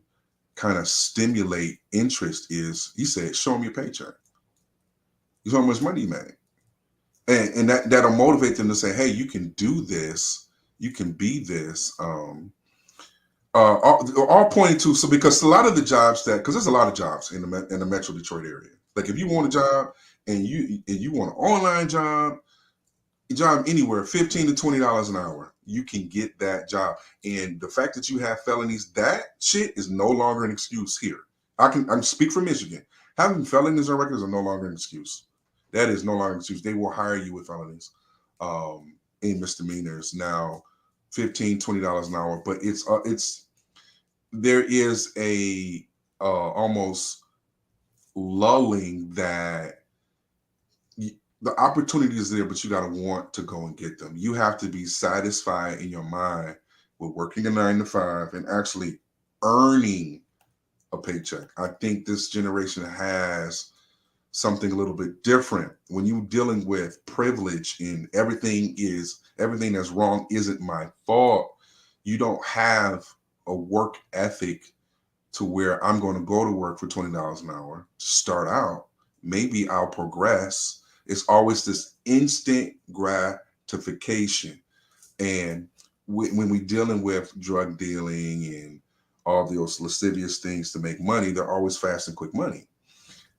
Speaker 2: kind of stimulate interest is, he said, show them your paycheck. You show how much money you made. And that'll motivate them to say, hey, you can do this, you can be this. All pointing to, so because a lot of the jobs because there's a lot of jobs in the Metro Detroit area. Like if you want a job and you want an online job anywhere, $15 to $20 an hour, you can get that job. And the fact that you have felonies, that shit is no longer an excuse here. I can speak for Michigan. Having felonies on records are no longer an excuse. That is no longer an excuse. They will hire you with felonies, in misdemeanors now, $15, $20 an hour. But there is a almost lulling that the opportunity is there, but you got to want to go and get them. You have to be satisfied in your mind with working a 9 to 5 and actually earning a paycheck. I think this generation has something a little bit different. When you're dealing with privilege and everything that's wrong isn't my fault, you don't have a work ethic to where I'm going to go to work for $20 an hour to start out. Maybe I'll progress. It's always this instant gratification. And when we're dealing with drug dealing and all those lascivious things to make money, they're always fast and quick money.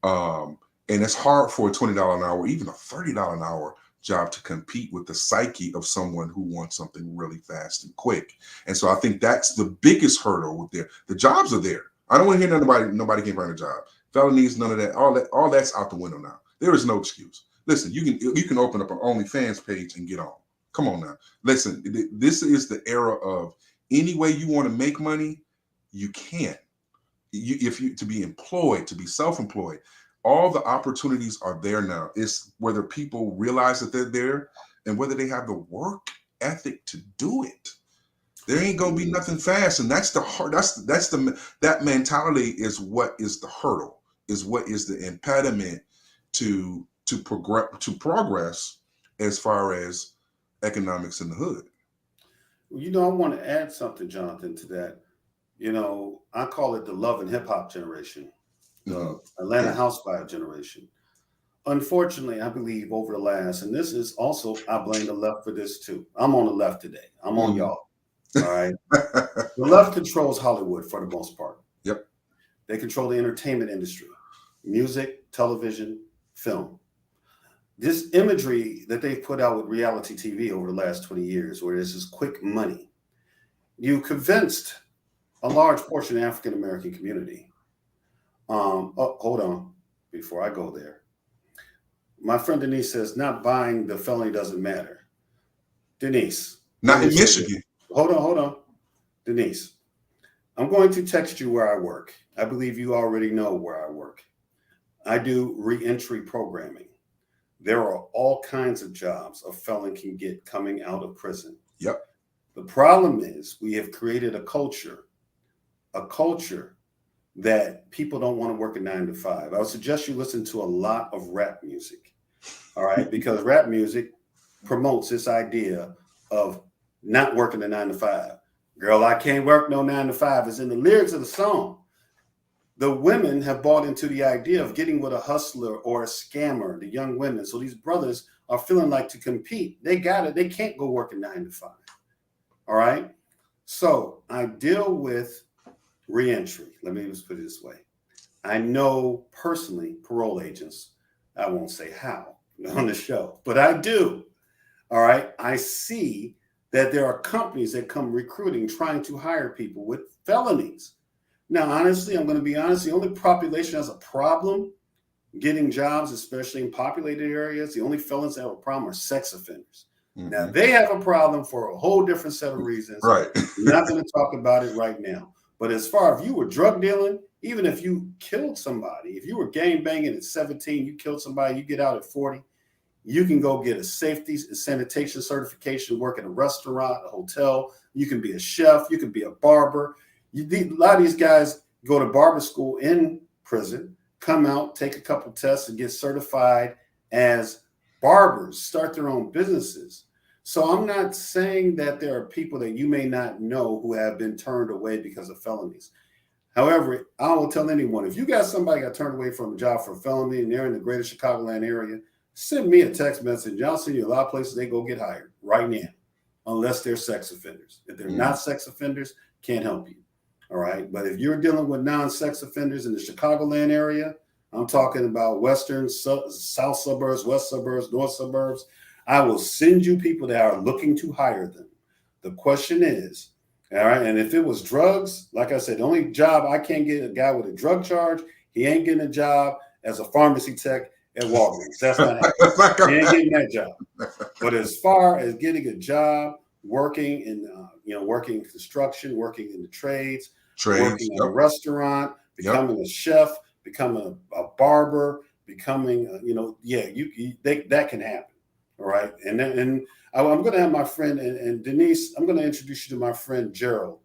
Speaker 2: And it's hard for a $20 an hour, even a $30 an hour job to compete with the psyche of someone who wants something really fast and quick. And so I think that's the biggest hurdle with there. The jobs are there. I don't want to hear nobody can find a job. Felonies, none of that. All that's out the window now. There is no excuse. Listen, you can open up an OnlyFans page and get on. Come on now. Listen, this is the era of any way you want to make money, you can. To be employed, to be self-employed, all the opportunities are there now. It's whether people realize that they're there and whether they have the work ethic to do it. There ain't gonna be nothing fast, and that's the hard. That mentality is what is the hurdle, is what is the impediment to progress as far as economics in the hood.
Speaker 1: You know, I want to add something, Jonathan, to that. You know, I call it the love and hip hop generation,
Speaker 2: Mm-hmm.
Speaker 1: the Atlanta
Speaker 2: Yeah.
Speaker 1: Housewife generation. Unfortunately, I believe over the last, and this is also, I blame the left for this too. I'm on the left today. I'm on
Speaker 2: Mm-hmm.
Speaker 1: y'all. All right. The left controls Hollywood for the most part.
Speaker 2: Yep.
Speaker 1: They control the entertainment industry, music, television, film. This imagery that they've put out with reality TV over the last 20 years, where there's this quick money, you convinced a large portion of the African American community. Oh, hold on, before I go there. My friend Denise says, not buying the felony doesn't matter. Denise, let
Speaker 2: Not
Speaker 1: me
Speaker 2: in
Speaker 1: say this.
Speaker 2: Michigan.
Speaker 1: Hold on. Denise, I'm going to text you where I work. I believe you already know where I work. I do reentry programming. There are all kinds of jobs a felon can get coming out of prison.
Speaker 2: Yep.
Speaker 1: The problem is we have created a culture that people don't want to work a 9 to 5. I would suggest you listen to a lot of rap music. All right, because rap music promotes this idea of not working a 9 to 5. Girl, I can't work no 9 to 5 is in the lyrics of the song. The women have bought into the idea of getting with a hustler or a scammer, the young women. So these brothers are feeling like to compete. They got it. They can't go work a 9 to 5. All right. So I deal with reentry. Let me just put it this way. I know personally parole agents. I won't say how on the show, but I do. All right. I see that there are companies that come recruiting, trying to hire people with felonies. Now, honestly, I'm going to be honest, the only population has a problem getting jobs, especially in populated areas, the only felons that have a problem are sex offenders. Now, they have a problem for a whole different set of reasons.
Speaker 2: Right.
Speaker 1: We're not going to talk about it right now. But as far as you were drug dealing, even if you killed somebody, if you were gang banging at 17, you killed somebody, you get out at 40, you can go get a safety and sanitation certification, work in a restaurant, a hotel. You can be a chef. You can be a barber. A lot of these guys go to barber school in prison, come out, take a couple tests, and get certified as barbers, start their own businesses. So I'm not saying that there are people that you may not know who have been turned away because of felonies. However, I will tell anyone, if you got somebody got turned away from a job for a felony and they're in the greater Chicagoland area, send me a text message. I'll send you a lot of places they go get hired right now, unless they're sex offenders. If they're not sex offenders, can't help you. All right. But if you're dealing with non-sex offenders in the Chicagoland area, I'm talking about western, south suburbs, west suburbs, north suburbs, I will send you people that are looking to hire them. The question is, all right, and if it was drugs, like I said, the only job I can't get a guy with a drug charge, he ain't getting a job as a pharmacy tech at Walgreens. That's not happening. He ain't getting that job. But as far as getting a job, working in, working in construction, working in the trades, working in a restaurant, becoming a chef, becoming a barber, becoming, that can happen. All right. And I'm going to have my friend and Denise, I'm going to introduce you to my friend, Gerald.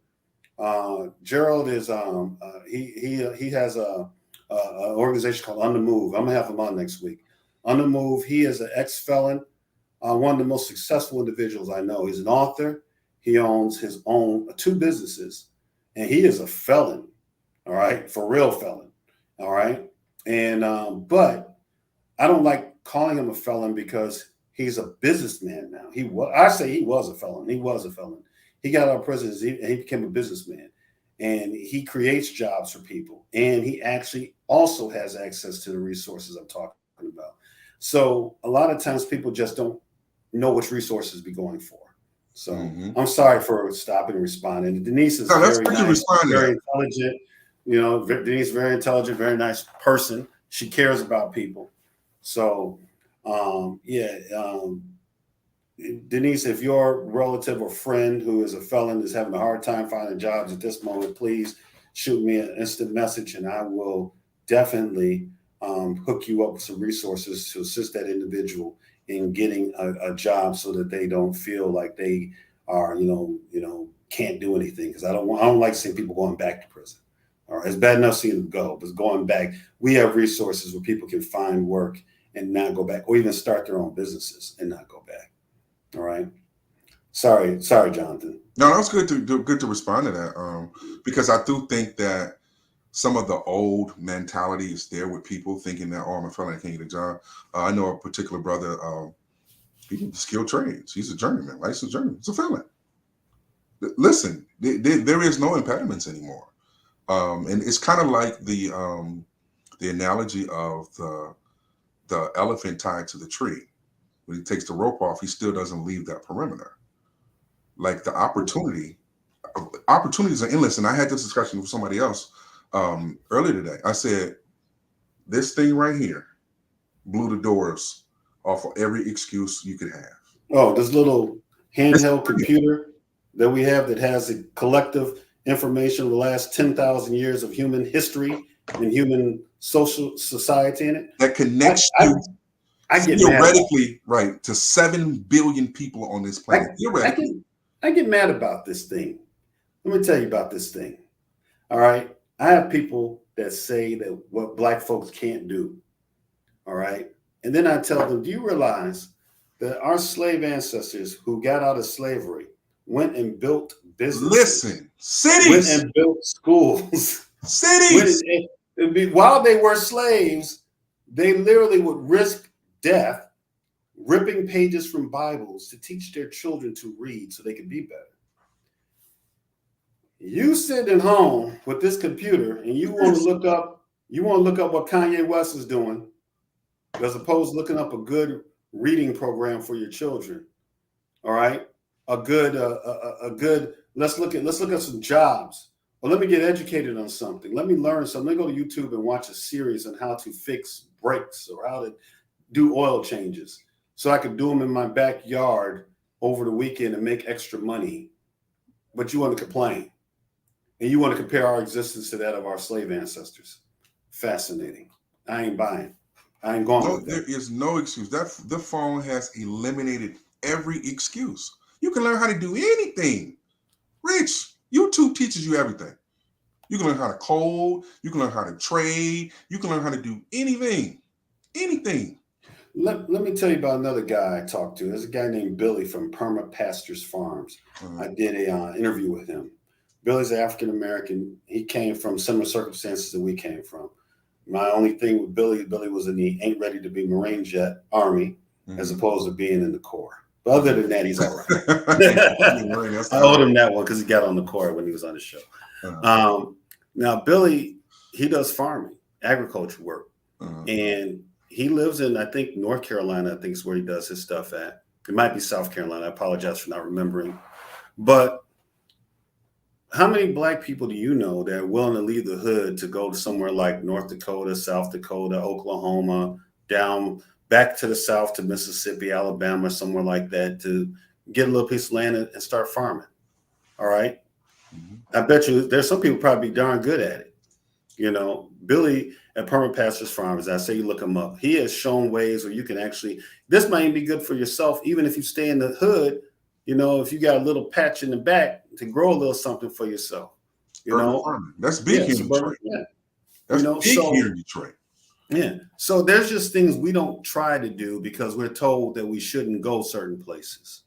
Speaker 1: Gerald is, he has an organization called On the Move. I'm going to have him on next week. On the Move, he is an ex-felon, one of the most successful individuals I know. He's an author. He owns his own 2 businesses, and he is a felon. All right. For real felon. All right. And, but I don't like calling him a felon because he's a businessman now. I say he was a felon. He was a felon. He got out of prison and he became a businessman, and he creates jobs for people. And he actually also has access to the resources I'm talking about. So a lot of times people just don't know which resources to be going for. So I'm sorry for stopping and responding. Denise is very nice, very intelligent. Denise is very intelligent, very nice person. She cares about people. So Denise, if your relative or friend who is a felon is having a hard time finding jobs at this moment, please shoot me an instant message, and I will definitely hook you up with some resources to assist that individual in getting a job so that they don't feel like they are, can't do anything. Because I don't like seeing people going back to prison. All right, it's bad enough seeing them go, but going back, we have resources where people can find work and not go back, or even start their own businesses and not go back. All right. Sorry, Jonathan.
Speaker 2: No, that was good to respond to that. Because I do think that some of the old mentality is there with people thinking that, I'm a felon, I can't get a job. I know a particular brother, he did skilled trades. He's a journeyman, licensed journeyman. He's a felon. Listen, there is no impediments anymore. And it's kind of like the analogy of the elephant tied to the tree. When he takes the rope off, he still doesn't leave that perimeter. Like the opportunities are endless. And I had this discussion with somebody else earlier today. I said, this thing right here blew the doors off of every excuse you could have.
Speaker 1: Oh, this little handheld computer that we have that has a collective information of the last 10,000 years of human history and human social society in it.
Speaker 2: That connects
Speaker 1: I get
Speaker 2: theoretically right to 7 billion people on this planet.
Speaker 1: I get mad about this thing. Let me tell you about this thing. All right. I have people that say that what Black folks can't do. All right. And then I tell them, do you realize that our slave ancestors who got out of slavery went and built businesses?
Speaker 2: Listen, cities.
Speaker 1: Went and built schools.
Speaker 2: Cities.
Speaker 1: While they were slaves, they literally would risk death, ripping pages from Bibles to teach their children to read so they could be better. You sitting home with this computer and you want to look up what Kanye West is doing, as opposed to looking up a good reading program for your children. All right. a good. Let's look at some jobs. Well, let me get educated on something. Let me learn something. Let me go to YouTube and watch a series on how to fix brakes or how to do oil changes, so I could do them in my backyard over the weekend and make extra money. But you want to complain, and you want to compare our existence to that of our slave ancestors. Fascinating. I ain't buying. I ain't going
Speaker 2: No,
Speaker 1: with
Speaker 2: there
Speaker 1: that.
Speaker 2: is no excuse. That the phone has eliminated every excuse. You can learn how to do anything. Rich, YouTube teaches you everything. You can learn how to code. You can learn how to trade. You can learn how to do anything. Anything.
Speaker 1: Let me tell you about another guy I talked to. There's a guy named Billy from Perma Pastures Farms.
Speaker 2: Uh-huh.
Speaker 1: I did a interview with him. Billy's African American. He came from similar circumstances that we came from. My only thing with Billy was in the ain't ready to be Marine Jet Army, as opposed to being in the Corps. But other than that, he's all right. I owed him that one because he got on the Corps when he was on the show. Now, Billy, he does farming, agriculture work. And he lives in, I think, North Carolina, I think is where he does his stuff at. It might be South Carolina. I apologize for not remembering. But how many black people do you know that are willing to leave the hood to go to somewhere like North Dakota, South Dakota, Oklahoma, down back to the South to Mississippi, Alabama, somewhere like that, to get a little piece of land and start farming? All right. I bet you there's some people probably be darn good at it. You know, Billy at Perma Pastures Farms, I say you look him up. He has shown ways where you can actually, this might be good for yourself, even if you stay in the hood. You know, if you got a little patch in the back to grow a little something for yourself, you know,
Speaker 2: farming. That's big here in Detroit.
Speaker 1: Yeah.
Speaker 2: That's
Speaker 1: big
Speaker 2: here in Detroit.
Speaker 1: Yeah. So there's just things we don't try to do because we're told that we shouldn't go certain places.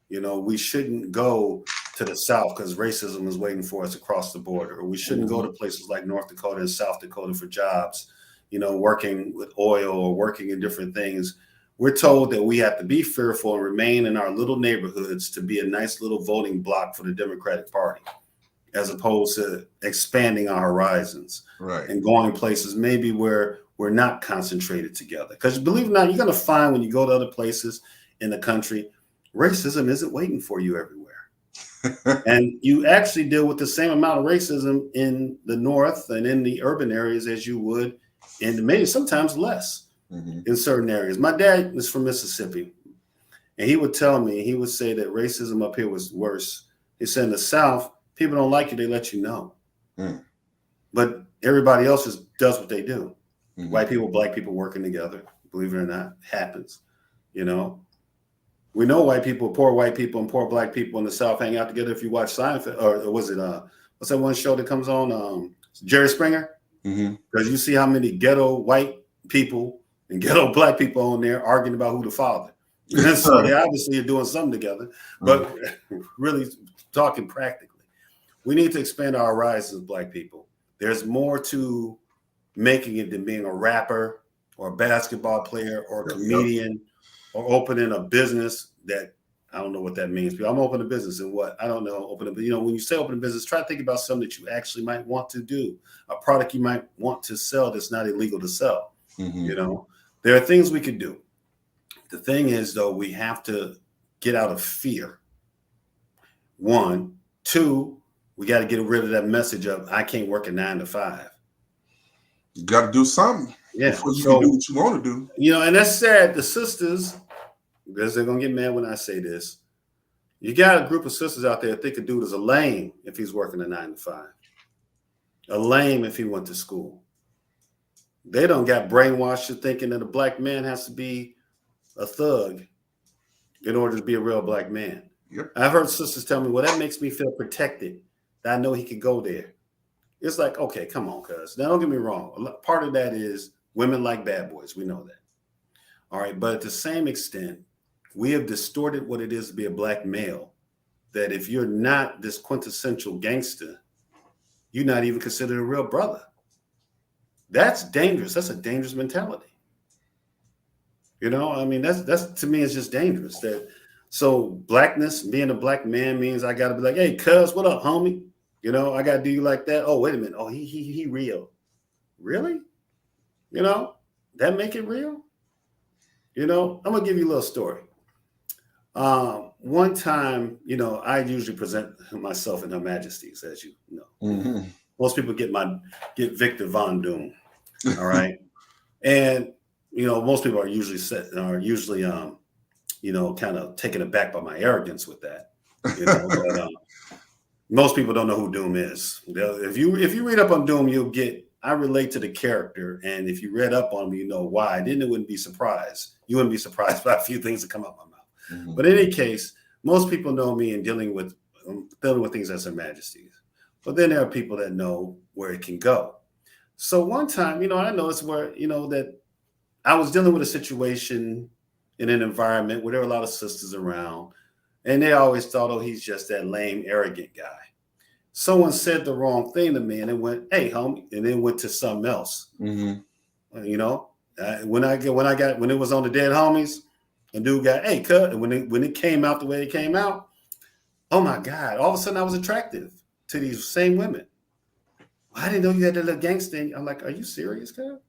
Speaker 1: You know, we shouldn't go to the South because racism is waiting for us across the border. Or we shouldn't go to places like North Dakota and South Dakota for jobs, you know, working with oil or working in different things. We're told that we have to be fearful and remain in our little neighborhoods to be a nice little voting block for the Democratic Party, as opposed to expanding our horizons and going places maybe where we're not concentrated together. Because believe it or not, you're going to find when you go to other places in the country, racism isn't waiting for you everywhere. And you actually deal with the same amount of racism in the North and in the urban areas as you would in maybe sometimes less in certain areas. My dad was from Mississippi, and he would tell me, he would say that racism up here was worse. He said in the South, people don't like you, they let you know. But everybody else just does what they do. White people, black people working together, believe it or not, happens. You know, we know poor white people and poor black people in the South hang out together. If you watch Seinfeld, or was it what's that one show that comes on? Jerry Springer. Because you see how many ghetto white people and ghetto black people on there arguing about who the father. And so they obviously are doing something together. But really talking practically, we need to expand our horizons, black people. There's more to making it than being a rapper or a basketball player or a comedian or opening a business that I don't know what that means. I'm opening a business and what? I don't know. You know, when you say open a business, try to think about something that you actually might want to do, a product you might want to sell that's not illegal to sell. You know, there are things we could do. The thing is, though, we have to get out of fear. 1, 2, we got to get rid of that message of I can't work a 9 to 5.
Speaker 2: You got to do something before you can do what you want to do.
Speaker 1: You know, and that's sad. The sisters, because they're going to get mad when I say this, you got a group of sisters out there that think a dude is a lame if he's working a 9 to 5. A lame if he went to school. They don't got brainwashed to thinking that a black man has to be a thug in order to be a real black man. I've heard sisters tell me, well, that makes me feel protected. That I know he could go there. It's like, okay, come on, cuz. Now, don't get me wrong. Part of that is women like bad boys. We know that. All right. But at the same extent, we have distorted what it is to be a black male, that if you're not this quintessential gangster, you're not even considered a real brother. That's dangerous. That's a dangerous mentality. You know, I mean, that's to me, it's just dangerous. So blackness, being a black man means I got to be like, hey, cuz, what up, homie? You know, I got to do you like that. Oh, wait a minute. Oh, he real. Really? You know, that make it real? You know, I'm going to give you a little story. One time, I usually present myself in Her Majesty's, as you know.
Speaker 2: Mm-hmm.
Speaker 1: Most people get Victor Von Doom. All right. And most people are usually kind of taken aback by my arrogance with that. But most people don't know who Doom is. If you read up on Doom, you'll get. I relate to the character, and if you read up on him, you know why. Then it wouldn't be surprised. You wouldn't be surprised by a few things that come out my mouth.
Speaker 2: Mm-hmm.
Speaker 1: But in any case, most people know me in dealing with things as Her Majesty's. But then there are people that know where it can go. So one time, I noticed where that I was dealing with a situation in an environment where there were a lot of sisters around, and they always thought, oh, he's just that lame, arrogant guy. Someone said the wrong thing to me, and it went, "Hey, homie," and then went to something else.
Speaker 2: Mm-hmm.
Speaker 1: When it was on the Dead Homies, and dude got, "Hey, cut," and when it came out the way it came out, oh my God! All of a sudden, I was attractive to these same women. I didn't know you had that little gangster. I'm like, are you serious, cut?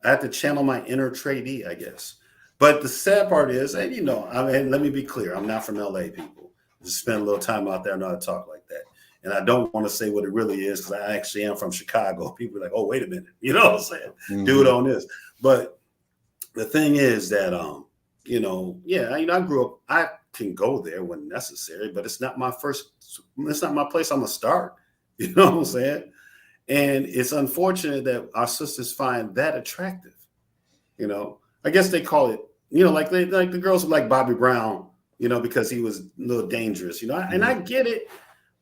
Speaker 1: I had to channel my inner tradie, I guess. But the sad part is, and let me be clear, I'm not from LA, people. Just spend a little time out there, I know how to talk like that. And I don't want to say what it really is because I actually am from Chicago. People are like, oh, wait a minute. You know what I'm saying?
Speaker 2: Mm-hmm.
Speaker 1: Do it on this. But the thing is that, I grew up, I can go there when necessary, but it's not my place I'm going to start. You know what I'm saying? And it's unfortunate that our sisters find that attractive. I guess they call it, like the girls who like Bobby Brown, because he was a little dangerous,
Speaker 2: Mm-hmm.
Speaker 1: and I get it.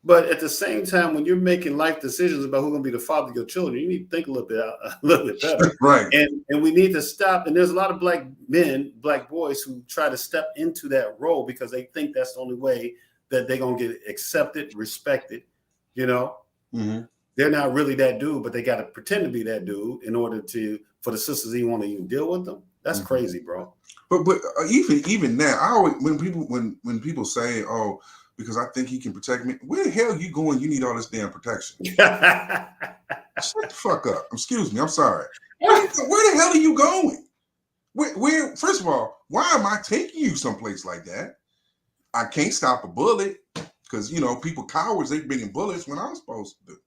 Speaker 1: But at the same time, when you're making life decisions about who's going to be the father of your children, you need to think a little bit better.
Speaker 2: Right.
Speaker 1: And we need to stop. And there's a lot of black men, black boys who try to step into that role because they think that's the only way that they're going to get accepted, respected.
Speaker 2: Mm-hmm.
Speaker 1: They're not really that dude, but they got to pretend to be that dude in order for the sisters even want to even deal with them. That's
Speaker 2: Mm-hmm.
Speaker 1: crazy, bro.
Speaker 2: But even now, I always when people say, "Oh, because I think he can protect me," where the hell are you going? You need all this damn protection. Shut the fuck up. Excuse me. I'm sorry. Where the hell are you going? Where? First of all, why am I taking you someplace like that? I can't stop a bullet because people cowards. They bringing bullets when I'm supposed to do.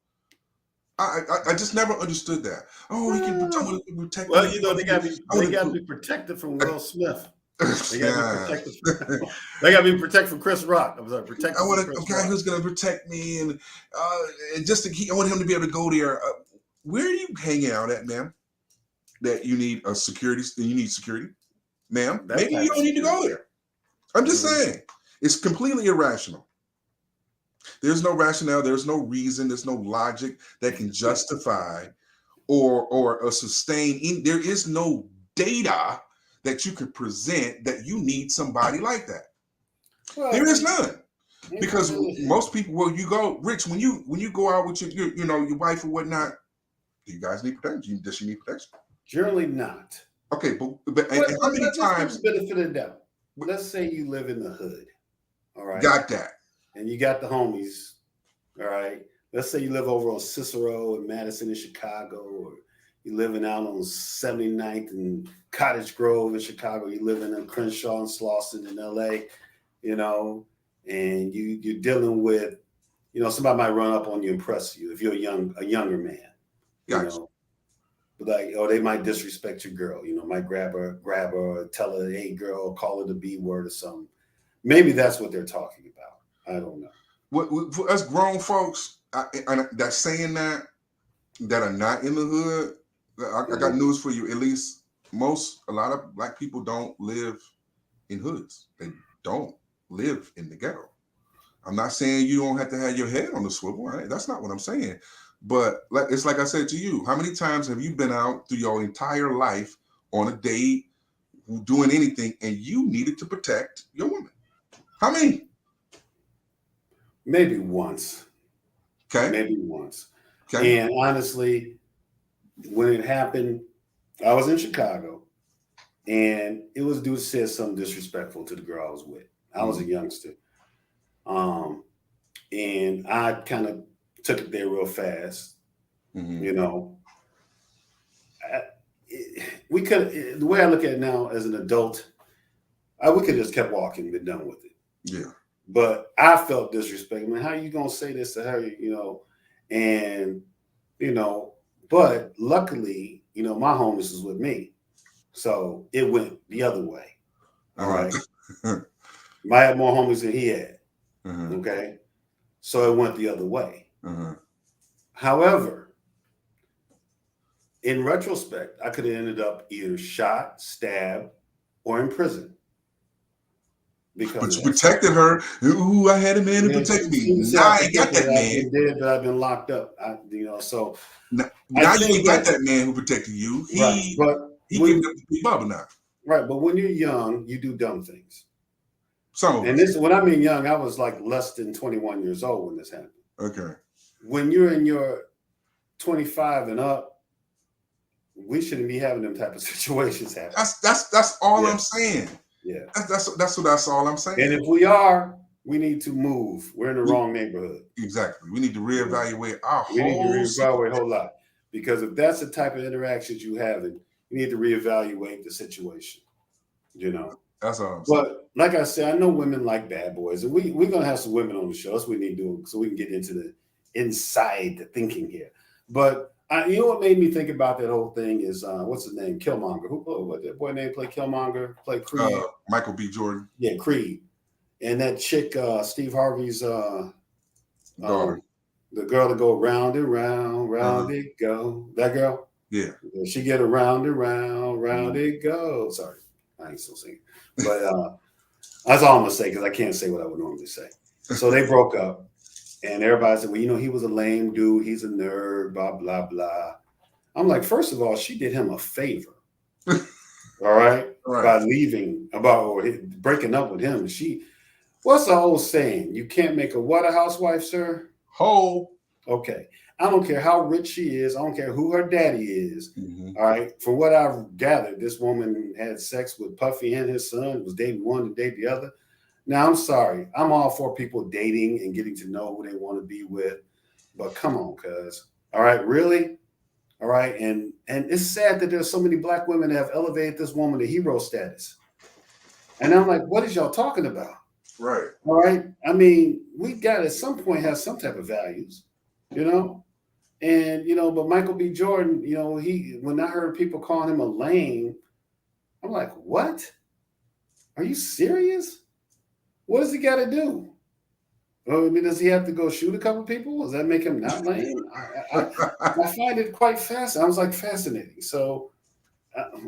Speaker 2: I just never understood that. Oh, he can protect.
Speaker 1: Well, they got to be protected from Will Smith. They got to be protected. They got to be protected from Chris Rock. I'm sorry, protected.
Speaker 2: I want a guy who's going to protect me, and just I want him to be able to go there. Where are you hanging out at, ma'am? That you need security, ma'am. Maybe you don't need to go there. I'm just saying, it's completely irrational. There's no rationale. There's no reason. There's no logic that can justify or sustain. There is no data that you could present that you need somebody like that. Well, there is none. Because most people, well, you go, Rich, when you go out with your wife or whatnot, do you guys need protection? Does she need protection?
Speaker 1: Generally not.
Speaker 2: Okay, but how many times?
Speaker 1: Benefit of doubt. Let's say you live in the hood. All right.
Speaker 2: Got that.
Speaker 1: And you got the homies. All right. Let's say you live over on Cicero and Madison in Chicago, or you're living out on 79th and Cottage Grove in Chicago. You're living in Crenshaw and Slauson in LA, and you're dealing with, somebody might run up on you and press you if you're a younger man.
Speaker 2: Gotcha.
Speaker 1: Or they might disrespect your girl, might grab her, or tell her, hey girl, call her the B word or something. Maybe that's what they're talking about. I don't know.
Speaker 2: For us grown folks, that's saying that are not in the hood, I got news for you. At least a lot of black people don't live in hoods. They don't live in the ghetto. I'm not saying you don't have to have your head on the swivel. Right? That's not what I'm saying. But it's like I said to you, how many times have you been out through your entire life on a date, doing anything, and you needed to protect your woman? How many?
Speaker 1: Maybe once.
Speaker 2: Okay.
Speaker 1: Maybe once.
Speaker 2: Okay.
Speaker 1: And honestly, when it happened, I was in Chicago, and it was dude said something disrespectful to the girl I was with. I was a youngster. And I kind of took it there real fast. Mm-hmm. We could, the way I look at it now as an adult, we could just kept walking, been done with it.
Speaker 2: Yeah.
Speaker 1: But I felt disrespect. Man, how you gonna say this to her? And but luckily, my homies was with me, so it went the other way. All right, I had more homies than he had. Okay, so it went the other way. However, in retrospect, I could have ended up either shot, stabbed, or in prison because
Speaker 2: But
Speaker 1: of
Speaker 2: you
Speaker 1: that.
Speaker 2: protected her. Ooh, I had a man who
Speaker 1: Yeah,
Speaker 2: protected me.
Speaker 1: she said
Speaker 2: Now
Speaker 1: I
Speaker 2: I ain't got
Speaker 1: protected
Speaker 2: that
Speaker 1: her. I've
Speaker 2: man.
Speaker 1: been dead, but I've been locked up. So
Speaker 2: Now
Speaker 1: I
Speaker 2: you
Speaker 1: think
Speaker 2: ain't got
Speaker 1: that
Speaker 2: that man who protected you.
Speaker 1: right, but
Speaker 2: He giving
Speaker 1: when
Speaker 2: up the big bubble now.
Speaker 1: right, but when you're young, you do dumb things.
Speaker 2: Some of
Speaker 1: And
Speaker 2: us.
Speaker 1: when I mean young, I was like less than 21 years old when this happened.
Speaker 2: Okay.
Speaker 1: When you're in your 25 and up, we shouldn't be having them type of situations happen.
Speaker 2: That's all
Speaker 1: Yeah.
Speaker 2: I'm saying.
Speaker 1: Yeah.
Speaker 2: That's all I'm saying.
Speaker 1: And if we are, we need to move. We're in the wrong neighborhood.
Speaker 2: Exactly. We need to reevaluate our
Speaker 1: We need to
Speaker 2: whole
Speaker 1: reevaluate a whole lot. Because if that's the type of interactions you have, you need to reevaluate the situation.
Speaker 2: That's all I'm saying.
Speaker 1: But like I said, I know women like bad boys, and we're gonna have some women on the show. That's what we need to do so we can get into the inside the thinking here. But you know what made me think about that whole thing is what's his name? Killmonger. What that boy name play Killmonger? Play Creed.
Speaker 2: Michael B. Jordan.
Speaker 1: Yeah, Creed. And that chick, Steve Harvey's
Speaker 2: Daughter.
Speaker 1: the girl that go round and round, round it go. That girl?
Speaker 2: Yeah.
Speaker 1: She get around and round, round it go. Sorry, I ain't still singing. But that's all I'm gonna say because I can't say what I would normally say. So they broke up, and everybody said, "Well, he was a lame dude. He's a nerd. Blah blah blah." I'm like, first of all, she did him a favor, all right, by leaving or breaking up with him. What's the old saying? You can't make a what a housewife, sir?
Speaker 2: Whole.
Speaker 1: Okay. I don't care how rich she is. I don't care who her daddy is. All right. From what I've gathered, this woman had sex with Puffy and his son, was dating one to date the other. Now, I'm sorry. I'm all for people dating and getting to know who they want to be with. But come on, cuz. All right. Really? All right. And it's sad that there's so many black women that have elevated this woman to hero status. And I'm like, what is y'all talking about?
Speaker 2: Right.
Speaker 1: All right. I mean, we got to at some point have some type of values, And but Michael B. Jordan, when I heard people calling him a lame, I'm like, what? Are you serious? What does he got to do? I mean, does he have to go shoot a couple people? Does that make him not lame? I find it quite fascinating. I was like fascinating. So,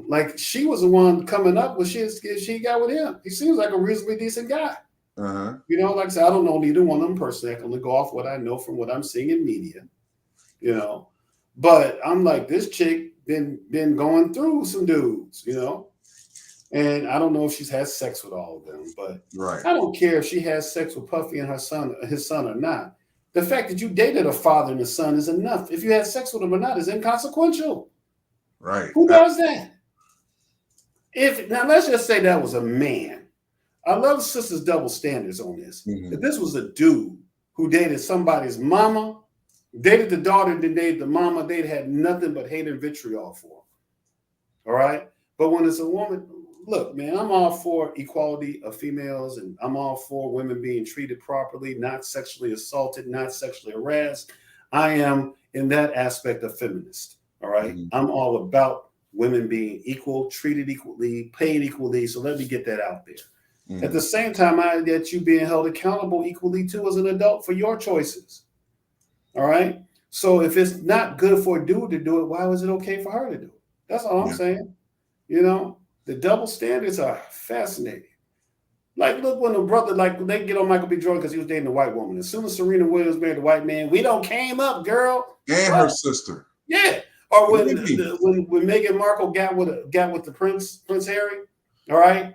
Speaker 1: like, she was the one coming up with she got with him. He seems like a reasonably decent guy. Like I said, I don't know neither one of them personally. I can only go off what I know from what I'm seeing in media. But I'm like, this chick been going through some dudes, and I don't know if she's had sex with all of them, but I don't care if she has sex with Puffy and his son or not. The fact that you dated a father and a son is enough. If you had sex with him or not is inconsequential.
Speaker 2: Right.
Speaker 1: Who does that? Now let's just say that was a man. I love sisters' double standards on this. If this was a dude who dated somebody's mama, dated the daughter, then dated the mama, they'd had nothing but hate and vitriol for. All right? But when it's a woman, look, man, I'm all for equality of females, and I'm all for women being treated properly, not sexually assaulted, not sexually harassed. I am, in that aspect, a feminist. All right? I'm all about women being equal, treated equally, paid equally. So let me get that out there. At the same time, I get you being held accountable equally too as an adult for your choices. All right. So if it's not good for a dude to do it, why was it okay for her to do it? That's all I'm saying. The double standards are fascinating. Like, look, when a brother, like, they get on Michael B. Jordan because he was dating a white woman. As soon as Serena Williams married a white man, we don't came up, girl.
Speaker 2: And her sister.
Speaker 1: Yeah. Or when Meghan Markle got with the Prince Harry. All right.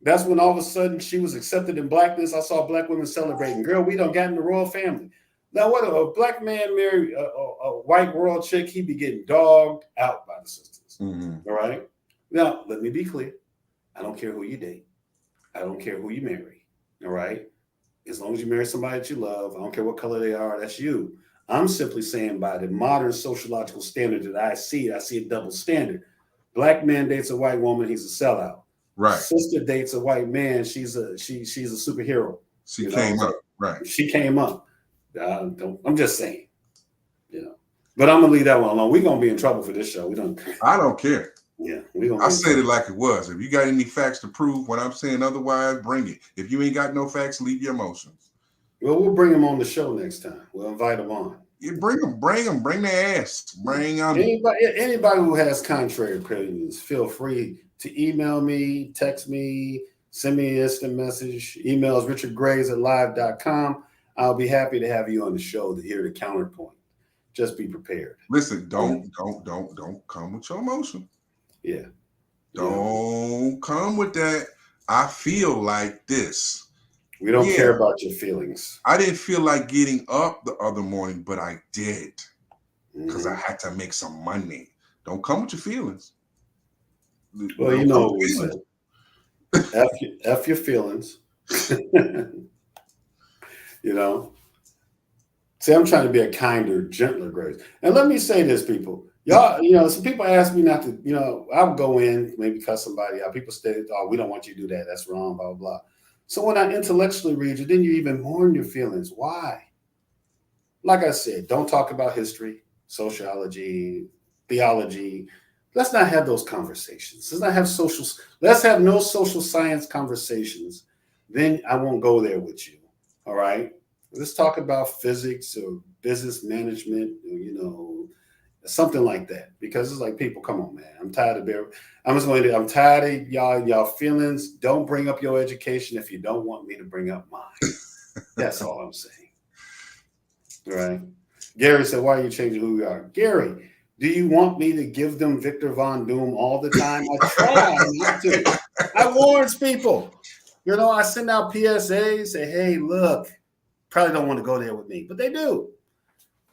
Speaker 1: That's when all of a sudden she was accepted in blackness. I saw black women celebrating. Girl, we done got in the royal family. Now, what a black man marry a white royal chick, he be getting dogged out by the sisters. All right. Now, let me be clear. I don't care who you date. I don't care who you marry. All right. As long as you marry somebody that you love, I don't care what color they are, that's you. I'm simply saying by the modern sociological standard that I see a double standard. Black man dates a white woman, he's a sellout.
Speaker 2: Right.
Speaker 1: Sister dates a white man. She's a superhero.
Speaker 2: She came up. Right.
Speaker 1: She came up. I'm just saying, But I'm gonna leave that one alone. We're gonna be in trouble for this show. We don't.
Speaker 2: I don't care.
Speaker 1: Yeah, we gonna.
Speaker 2: I said it like it was. If you got any facts to prove what I'm saying otherwise, bring it. If you ain't got no facts, leave your emotions.
Speaker 1: Well, we'll bring them on the show next time. We'll invite them on.
Speaker 2: You bring their ass. Bring them.
Speaker 1: Anybody who has contrary opinions, feel free to email me, text me, send me an instant message. Email is richardgraves@live.com. I'll be happy to have you on the show to hear the counterpoint. Just be prepared.
Speaker 2: Listen, don't come with your emotion.
Speaker 1: Yeah.
Speaker 2: Don't come with that. I feel like this.
Speaker 1: We don't care about your feelings.
Speaker 2: I didn't feel like getting up the other morning, but I did because I had to make some money. Don't come with your feelings.
Speaker 1: Well, you know what we said. F your feelings. See, I'm trying to be a kinder, gentler Grace. And let me say this, people. Y'all, some people ask me not to, I would go in, maybe cuss somebody out. People say, oh, we don't want you to do that. That's wrong, blah, blah, blah. So when I intellectually read you, then you even mourn your feelings. Why? Like I said, don't talk about history, sociology, theology. Let's not have those conversations. Let's have no social science conversations. Then I won't go there with you. All right. Let's talk about physics or business management, something like that. Because it's like, people, come on, man. I'm tired I'm tired of y'all feelings. Don't bring up your education if you don't want me to bring up mine. That's all I'm saying. All right. Gary said, why are you changing who we are? Gary, do you want me to give them Victor Von Doom all the time? I try not to. I warns people. I send out PSAs, say, hey, look, probably don't want to go there with me, but they do.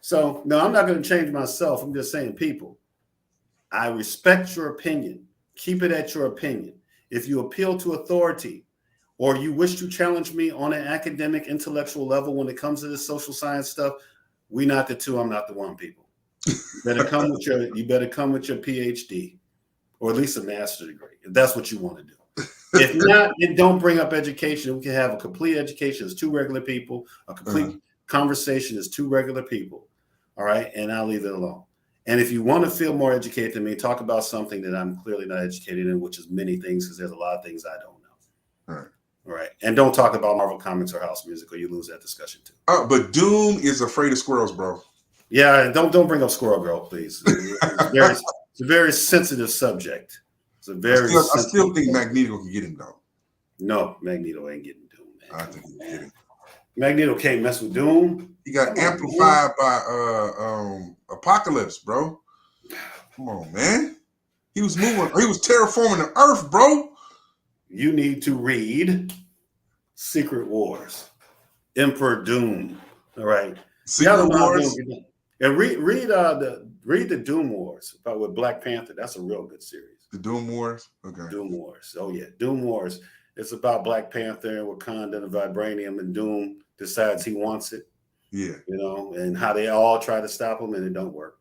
Speaker 1: So, no, I'm not going to change myself. I'm just saying, people, I respect your opinion. Keep it at your opinion. If you appeal to authority or you wish to challenge me on an academic, intellectual level when it comes to this social science stuff, we not the two, I'm not the one, people. You better come with your PhD or at least a master's degree, if that's what you want to do. If not, then don't bring up education. We can have a complete education as two regular people, a complete conversation as two regular people. All right. And I'll leave it alone. And if you want to feel more educated than me, talk about something that I'm clearly not educated in, which is many things, because there's a lot of things I don't know. All right. And don't talk about Marvel Comics or house music, or you lose that discussion too.
Speaker 2: But Doom is afraid of squirrels, bro.
Speaker 1: Yeah. And don't bring up Squirrel Girl, please. It's a very sensitive subject. I
Speaker 2: still think Magneto can get him, though.
Speaker 1: No, Magneto ain't getting Doom, man.
Speaker 2: I think he can get him.
Speaker 1: Magneto can't mess with Doom.
Speaker 2: He got amplified by Apocalypse, bro. Come on, man. He was terraforming the Earth, bro.
Speaker 1: You need to read Secret Wars, Emperor Doom. All right.
Speaker 2: Secret Wars.
Speaker 1: And read the Doom Wars with Black Panther. That's a real good series.
Speaker 2: The Doom Wars? Okay.
Speaker 1: Doom Wars. Oh, yeah. Doom Wars. It's about Black Panther and Wakanda and vibranium, and Doom decides he wants it.
Speaker 2: Yeah.
Speaker 1: And how they all try to stop him and it don't work.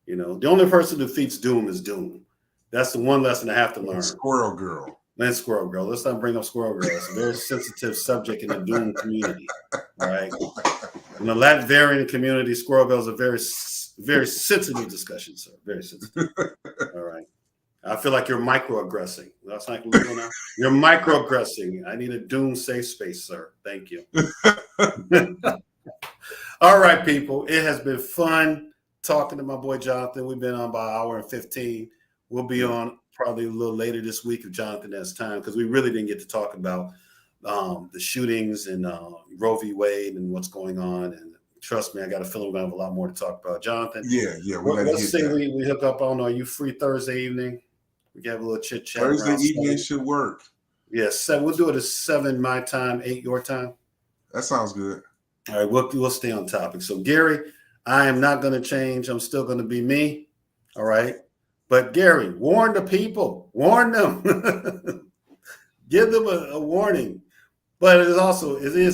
Speaker 1: The only person who defeats Doom is Doom. That's the one lesson I have to learn.
Speaker 2: Squirrel Girl.
Speaker 1: Man, Squirrel Girl. Let's not bring up Squirrel Girl. It's a very sensitive subject in the Doom community. All right. In the Latvian community, Squirrel Girl is a very, very sensitive discussion, sir. Very sensitive. All right. I feel like you're microaggressing. That's not legal now. You're microaggressing. I need a Doom safe space, sir. Thank you. All right, people. It has been fun talking to my boy Jonathan. We've been on about an hour and 15. We'll be on probably a little later this week if Jonathan has time, because we really didn't get to talk about the shootings and Roe v. Wade and what's going on. And trust me, I got a feeling we're going to have a lot more to talk about. Jonathan.
Speaker 2: Yeah.
Speaker 1: Let's see. We hook up on. Are you free Thursday evening? We can have a little chit chat.
Speaker 2: Thursday evening should work.
Speaker 1: Yes, we'll do it at 7 my time, 8 your time.
Speaker 2: That sounds good.
Speaker 1: All right, we'll stay on topic. So, Gary, I am not going to change. I'm still going to be me. All right. But, Gary, warn the people. Warn them. Give them a warning. But it is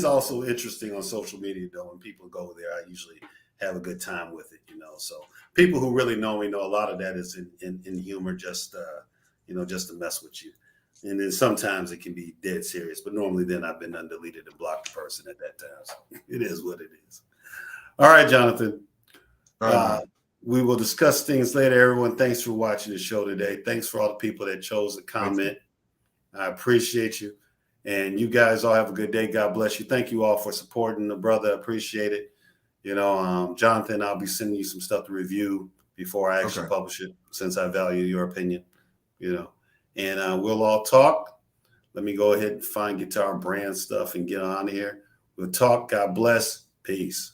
Speaker 1: also interesting on social media, though, when people go there. I usually have a good time with it, So people who really know me know a lot of that is in humor, just to mess with you. And then sometimes it can be dead serious, but normally then I've been undeleted and blocked the person at that time. So it is what it is. All right, Jonathan.
Speaker 2: All right, man.
Speaker 1: We will discuss things later. Everyone, thanks for watching the show today. Thanks for all the people that chose to comment. I appreciate you. And you guys all have a good day. God bless you. Thank you all for supporting the brother. Appreciate it. Jonathan, I'll be sending you some stuff to review before I actually publish it, since I value your opinion, and we'll all talk. Let me go ahead and find Guitar Brand stuff and get on here. We'll talk. God bless. Peace.